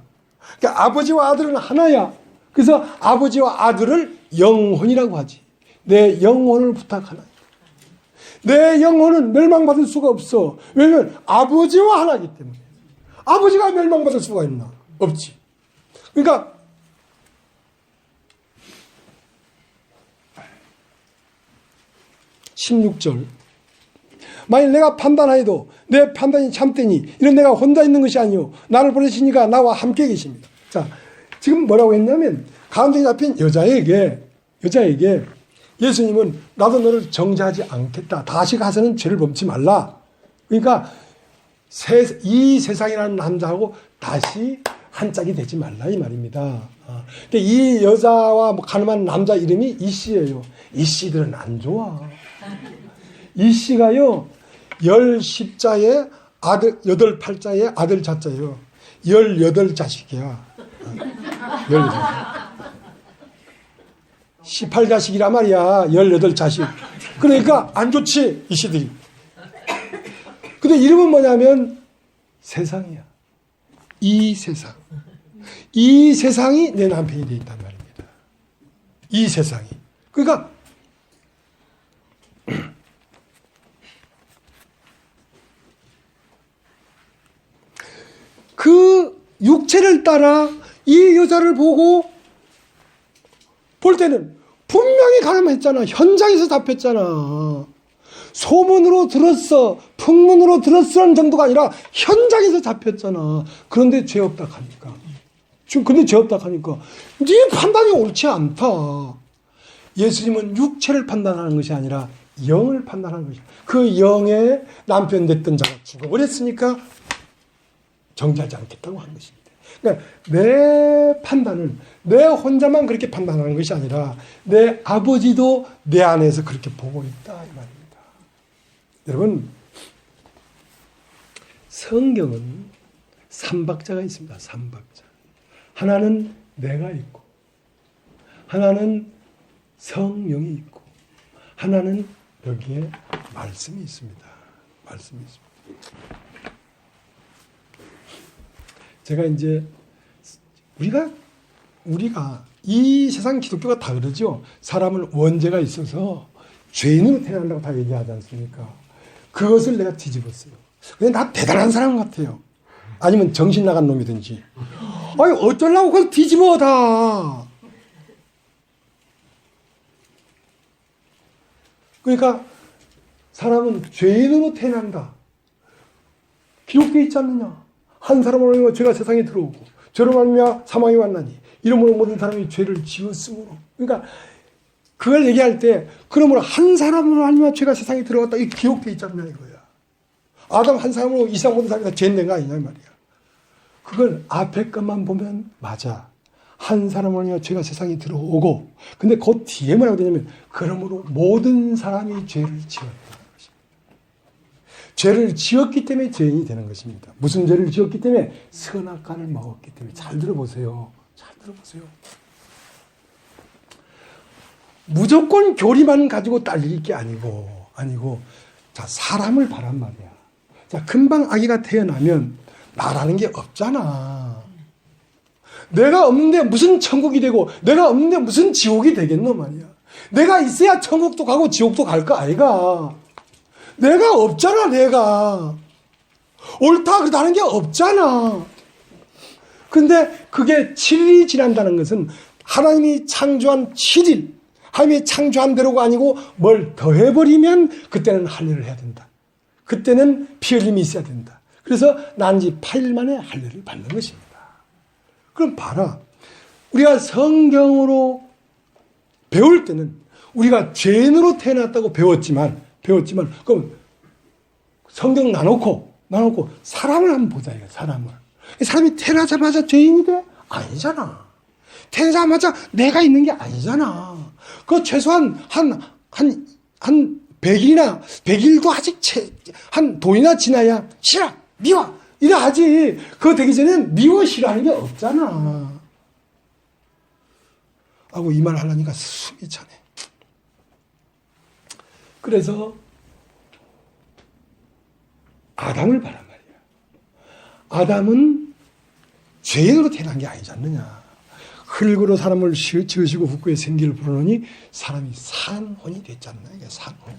그러니까 아버지와 아들은 하나야. 그래서 아버지와 아들을 영혼이라고 하지. 내 영혼을 부탁하나. 내 영혼은 멸망받을 수가 없어. 왜냐하면 아버지와 하나이기 때문에. 아버지가 멸망받을 수가 있나? 없지. 그러니까 16절, 만일 내가 판단하여도 내 판단이 참되니 이는 내가 혼자 있는 것이 아니오 나를 보내시니가 나와 함께 계십니다. 자, 지금 뭐라고 했냐면 가운데 잡힌 여자에게 예수님은 나도 너를 정죄하지 않겠다. 다시 가서는 죄를 범치 말라. 그러니까 이 세상이라는 남자하고 다시 한 짝이 되지 말라 이 말입니다. 이 여자와 가늠한 남자 이름이 이씨예요. 이씨들은 안 좋아. 이씨가요 10자에 아들 8자에 아들 자자예요. 18자식이야. 18자식이란 말이야. 18자식. 그러니까 안 좋지 이씨들이. 근데 이름은 뭐냐면 세상이야. 이 세상. 이 세상이 내 남편이 되어 있단 말입니다. 이 세상이. 그러니까 그 육체를 따라 이 여자를 보고 볼 때는 분명히 가늠했잖아. 현장에서 잡혔잖아. 소문으로 들었어, 풍문으로 들었어라는 정도가 아니라 현장에서 잡혔잖아. 그런데 죄 없다 하니까. 근데 죄 없다 하니까 네 판단이 옳지 않다. 예수님은 육체를 판단하는 것이 아니라 영을 판단하는 것이야. 그 영의 남편 됐던 자가 죽어버렸으니까 정죄하지 않겠다고 한 것입니다. 그러니까 내 판단은 내 혼자만 그렇게 판단하는 것이 아니라 내 아버지도 내 안에서 그렇게 보고 있다 이 말입니다. 여러분, 성경은 삼박자가 있습니다. 삼박자. 하나는 내가 있고, 하나는 성령이 있고, 하나는 여기에 말씀이 있습니다. 말씀이 있습니다. 제가 이제 우리가 이 세상 기독교가 다 그러죠. 사람은 원죄가 있어서 죄인으로 태어난다고 다 얘기하지 않습니까? 그것을 내가 뒤집었어요. 근데 나 대단한 사람 같아요. 아니면 정신 나간 놈이든지. 아니 어쩌려고 그걸 뒤집어 다. 그러니까 사람은 죄인으로 태어난다. 기록되어 있지 않느냐. 한 사람으로 인하여 죄가 세상에 들어오고 죄로 말미암아 사망이 왔나니 이러므로 모든 사람이 죄를 지었으므로. 그러니까 그걸 얘기할 때 그러므로 한 사람으로 말미암아 죄가 세상에 들어왔다. 이 기록되어 있지 않느냐 이거야. 아담 한 사람으로 이상 모든 사람이 다 죄낸 거 아니냐 이 말이야. 그걸 앞에 것만 보면 맞아. 한 사람으로 말미암아 죄가 세상에 들어오고 근데 그 뒤에 뭐라고 되냐면 그러므로 모든 사람이 죄를 지었다. 죄를 지었기 때문에 죄인이 되는 것입니다. 무슨 죄를 지었기 때문에? 선악과를 먹었기 때문에. 잘 들어보세요. 잘 들어보세요. 무조건 교리만 가지고 딸릴 게 아니고, 자, 사람을 바란 말이야. 자, 금방 아기가 태어나면 나라는 게 없잖아. 내가 없는데 무슨 천국이 되고, 내가 없는데 무슨 지옥이 되겠노 말이야. 내가 있어야 천국도 가고 지옥도 갈 거 아이가. 내가 없잖아, 내가. 옳다, 그렇다는 게 없잖아. 근데 그게 7일이 지난다는 것은 하나님이 창조한 7일, 하나님이 창조한 대로가 아니고 뭘 더해버리면 그때는 할례를 해야 된다. 그때는 피 흘림이 있어야 된다. 그래서 난지 8일 만에 할례를 받는 것입니다. 그럼 봐라. 우리가 성경으로 배울 때는 우리가 죄인으로 태어났다고 배웠지만 그럼 성경 나놓고 사람을 한번 보자. 이거 사람을. 사람이 태어나자마자 죄인이 돼? 아니잖아. 태어나자마자 내가 있는 게 아니잖아. 그 최소한 한 100일이나 100일도 아직 한 돈이나 지나야 싫어, 미워 이래 하지. 그거 되기 전에는 미워 싫어하는 게 없잖아. 하고 이 말 하려니까 숨이 차네. 그래서 아담을 바란 말이야. 아담은 죄인으로 태어난 게 아니지 않느냐. 흙으로 사람을 지으시고 붓구에 생기를 불어넣으니 사람이 산혼이 됐지 않나. 이게 산혼이.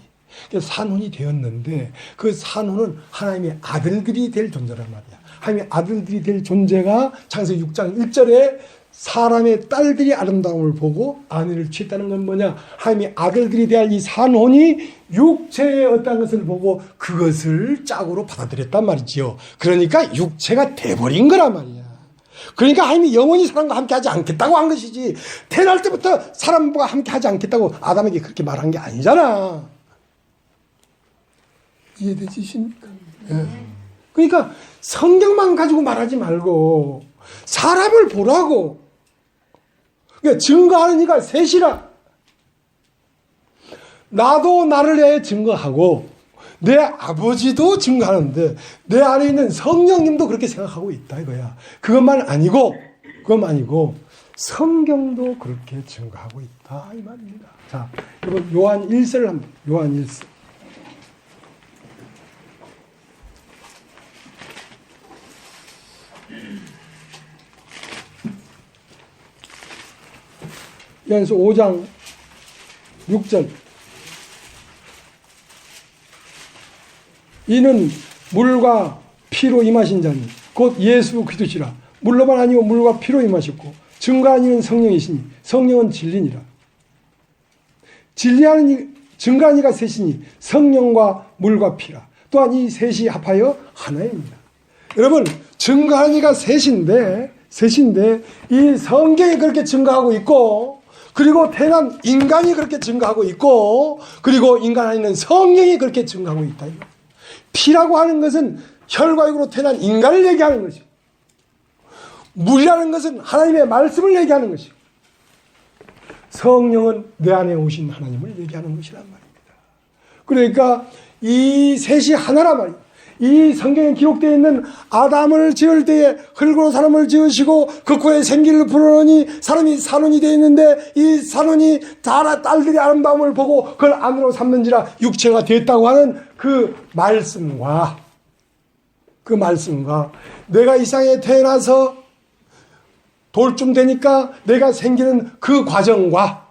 산혼이 되었는데 그 산혼은 하나님의 아들들이 될 존재란 말이야. 하나님의 아들들이 될 존재가 창세기 6장 1절에 사람의 딸들이 아름다움을 보고 아내를 취했다는 건 뭐냐? 하나님의 아들들이 대할 이 산혼이 육체의 어떤 것을 보고 그것을 짝으로 받아들였단 말이지요. 그러니까 육체가 돼버린 거란 말이야. 그러니까 하나님이 영원히 사람과 함께 하지 않겠다고 한 것이지, 태어날 때부터 사람과 함께 하지 않겠다고 아담에게 그렇게 말한 게 아니잖아. 이해되시십니까? 예. 그러니까 성경만 가지고 말하지 말고 사람을 보라고. 그러니까 증거하는 이가 셋이라. 나도 나를 위해 증거하고 내 아버지도 증거하는데 내 안에 있는 성령님도 그렇게 생각하고 있다 이거야. 그것만 아니고 성경도 그렇게 증거하고 있다 이 말입니다. 자, 이번 요한 1서를 한번. 요한 1서. 요한서 5장 6절. 이는 물과 피로 임하신 자니 곧 예수 그리스도시라. 물로만 아니고 물과 피로 임하셨고 증거하는 이는 성령이시니 성령은 진리니라. 진리하는 증거하는 이가 셋이니 성령과 물과 피라. 또한 이 셋이 합하여 하나입니다. 여러분, 증거하는 이가 셋인데 이 성경이 그렇게 증거하고 있고, 그리고 태어난 인간이 그렇게 증거하고 있고, 그리고 인간 안에 있는 성령이 그렇게 증거하고 있다. 피라고 하는 것은 혈과육으로 태어난 인간을 얘기하는 것이고, 물이라는 것은 하나님의 말씀을 얘기하는 것이고, 성령은 내 안에 오신 하나님을 얘기하는 것이란 말입니다. 그러니까 이 셋이 하나란 말이에요. 이 성경에 기록되어 있는 아담을 지을 때에 흙으로 사람을 지으시고 그 코에 생기를 불어넣으니 사람이 산혼이 되어 있는데 이 산혼이 딸들이 아름다움을 보고 그걸 안으로 삼는지라 육체가 됐다고 하는 그 말씀과 내가 이 세상에 태어나서 돌쯤 되니까 내가 생기는 그 과정과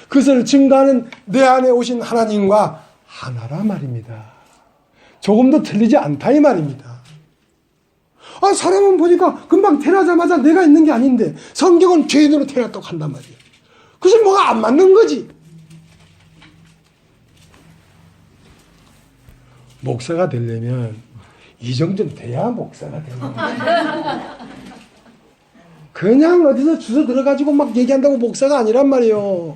그것을 증거하는 내 안에 오신 하나님과 하나라 말입니다. 조금도 틀리지 않다 이 말입니다. 아, 사람은 보니까 금방 태어나자마자 내가 있는 게 아닌데 성경은 죄인으로 태어났다고 한단 말이에요. 그것은 뭐가 안 맞는 거지. 목사가 되려면 이 정도는 돼야 목사가 되는 거야. 그냥 어디서 주워 들어가지고 막 얘기한다고 목사가 아니란 말이에요.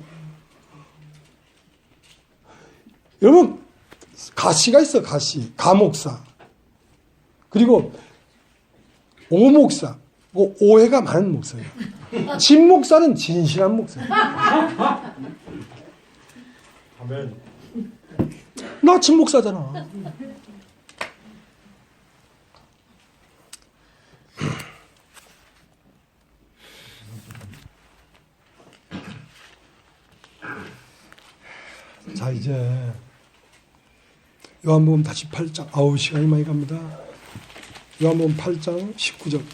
여러분, 가시가 있어, 가시. 가목사. 그리고 오목사. 오해가 많은 목사예요. 진목사는 진실한 목사예요. 아멘. 나 진목사잖아. 자, 이제 요한복음 다시 8장. 아우, 시간이 많이 갑니다. 요한복음 8장 19절.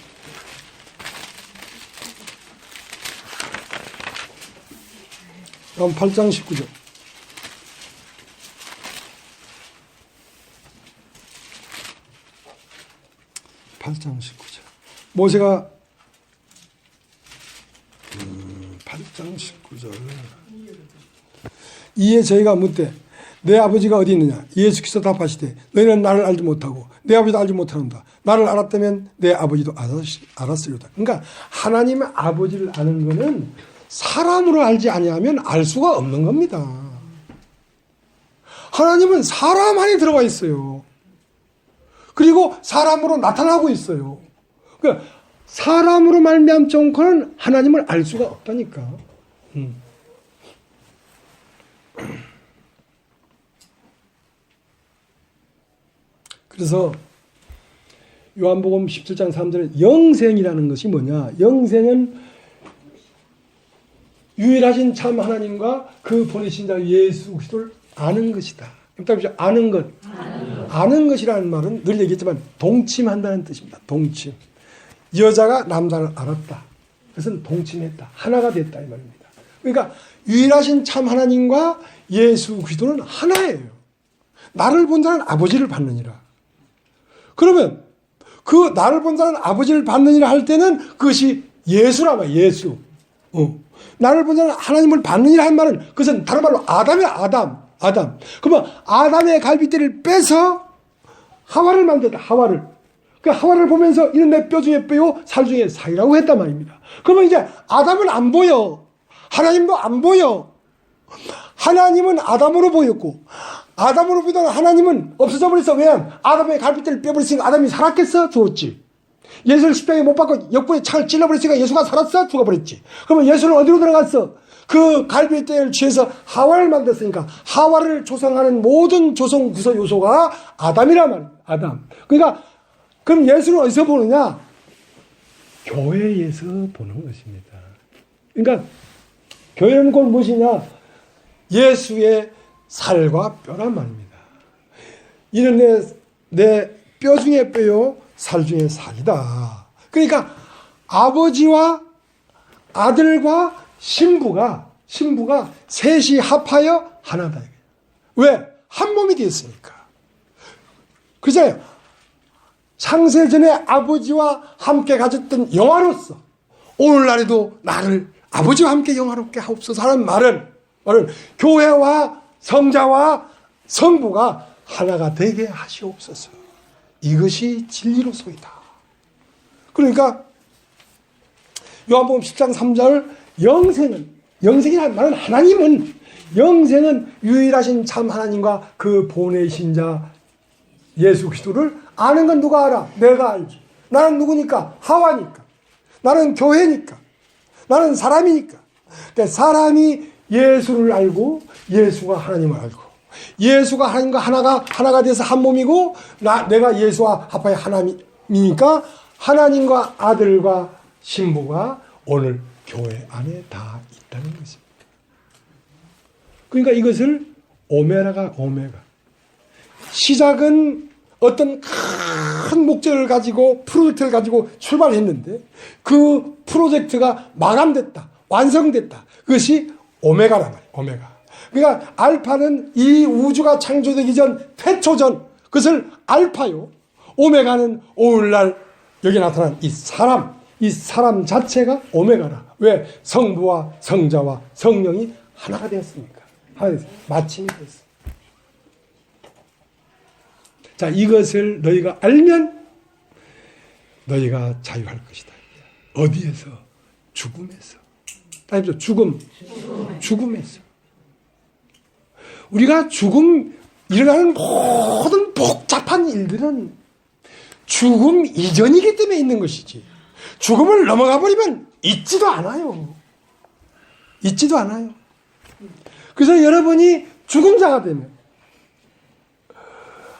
요한 8장 19절. 모세가 8장 19절. 이에 저희가 묻되 내 아버지가 어디 있느냐? 예수께서 답하시되 너희는 나를 알지 못하고 내 아버지도 알지 못하는다. 나를 알았다면 내 아버지도 알았으리로다. 그러니까 하나님의 아버지를 아는 것은 사람으로 알지 아니하면 알 수가 없는 겁니다. 하나님은 사람 안에 들어가 있어요. 그리고 사람으로 나타나고 있어요. 그러니까 사람으로 말미암지 않고는 하나님을 알 수가 없다니까. 그래서 요한복음 17장 3절에 영생이라는 것이 뭐냐? 영생은 유일하신 참 하나님과 그 보내신 자 예수 그리스도를 아는 것이다. 아는 것. 아는 것이라는 말은 늘 얘기했지만 동침한다는 뜻입니다. 동침. 여자가 남자를 알았다. 그것은 동침했다. 하나가 됐다 이 말입니다. 그러니까 유일하신 참 하나님과 예수 그리스도는 하나예요. 나를 본 자는 아버지를 받느니라. 그러면 그 나를 본 자는 아버지를 받느니라 할 때는 그것이 예수란 말이에요. 예수. 나를 본 자는 하나님을 받느니라 한 말은 그것은 다른 말로 아담이야. 아담. 그러면 아담의 갈비뼈를 빼서 하와를 만들었다. 하와를. 그 하와를 보면서 이는 내 뼈 중에 뼈요 살 중에 살이라고 했단 말입니다. 그러면 이제 아담은 안 보여. 하나님도 안 보여. 하나님은 아담으로 보였고 아담으로 보이던 하나님은 없어져 버렸어. 왜? 아담의 갈비뼈를 빼버렸으니까 아담이 살았겠어? 죽었지. 예수를 십자가에 못 박고 옆구리에 창을 찔러버렸으니까 예수가 살았어? 죽어버렸지. 그러면 예수는 어디로 들어갔어? 그 갈비뼈를 취해서 하와를 만들었으니까 하와를 조성하는 모든 조성 구성 요소가 아담이란 말이에요. 아담. 그러니까 그럼 예수는 어디서 보느냐? 교회에서 보는 것입니다. 그러니까 교회는 곧 무엇이냐? 예수의 살과 뼈란 말입니다. 이는 내 뼈 중에 뼈요 살 중에 살이다. 그러니까 아버지와 아들과 신부가 셋이 합하여 하나다. 왜? 한 몸이 되었으니까. 그잖아요. 창세 전에 아버지와 함께 가졌던 영화로서 오늘날에도 나를 아버지와 함께 영화롭게 하옵소서 하는 말은 교회와 성자와 성부가 하나가 되게 하시옵소서. 이것이 진리로소이다. 그러니까 요한복음 10장 3절 영생이라는 말은 영생은 유일하신 참 하나님과 그 보내신 자 예수 그리스도를 아는 건 누가 알아? 내가 알지. 나는 누구니까? 하와니까. 나는 교회니까. 나는 사람이니까. 그러니까 사람이 예수를 알고 예수가 하나님을 알고 예수가 하나님과 하나가 돼서 한 몸이고 내가 예수와 합하여 하나님이니까 하나님과 아들과 신부가 오늘 교회 안에 다 있다는 것입니다. 그러니까 이것을 오메가. 시작은 어떤 큰 목적을 가지고 프로젝트를 가지고 출발했는데 그 프로젝트가 마감됐다. 완성됐다. 그것이 오메가란 말이에요. 오메가. 그러니까 알파는 이 우주가 창조되기 전 태초 전 그것을 알파요. 오메가는 오늘날 여기 나타난 이 사람 자체가 오메가라. 왜? 성부와 성자와 성령이 하나가 되었습니까? 마침이 됐습니다. 자, 이것을 너희가 알면 너희가 자유할 것이다. 어디에서? 죽음에서. 아니죠. 죽음에서. 우리가 일어나는 모든 복잡한 일들은 죽음 이전이기 때문에 있는 것이지. 죽음을 넘어가 버리면 있지도 않아요. 그래서 여러분이 죽음자가 되면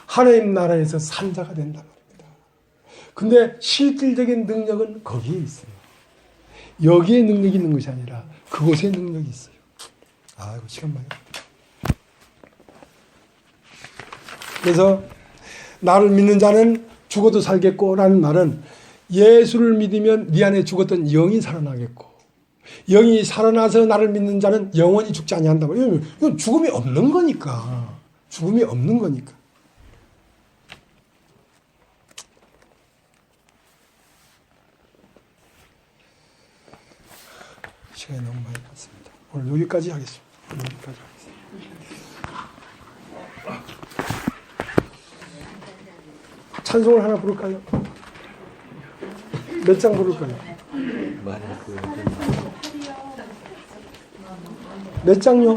하나님 나라에서 산자가 된단 말입니다. 근데 실질적인 능력은 거기에 있어요. 여기에 능력이 있는 것이 아니라 그곳에 능력이 있어요. 아이고, 시간 많이. 그래서 나를 믿는 자는 죽어도 살겠고라는 말은 예수를 믿으면 네 안에 죽었던 영이 살아나겠고 영이 살아나서 나를 믿는 자는 영원히 죽지 아니한다. 이건 죽음이 없는 거니까. 죽음이 없는 거니까. 시간이 너무 많이 갔습니다. 오늘 여기까지 하겠습니다. 여기까지 하겠습니다. 찬송을 하나 부를까요? 몇 장 부를까요? 몇 장요?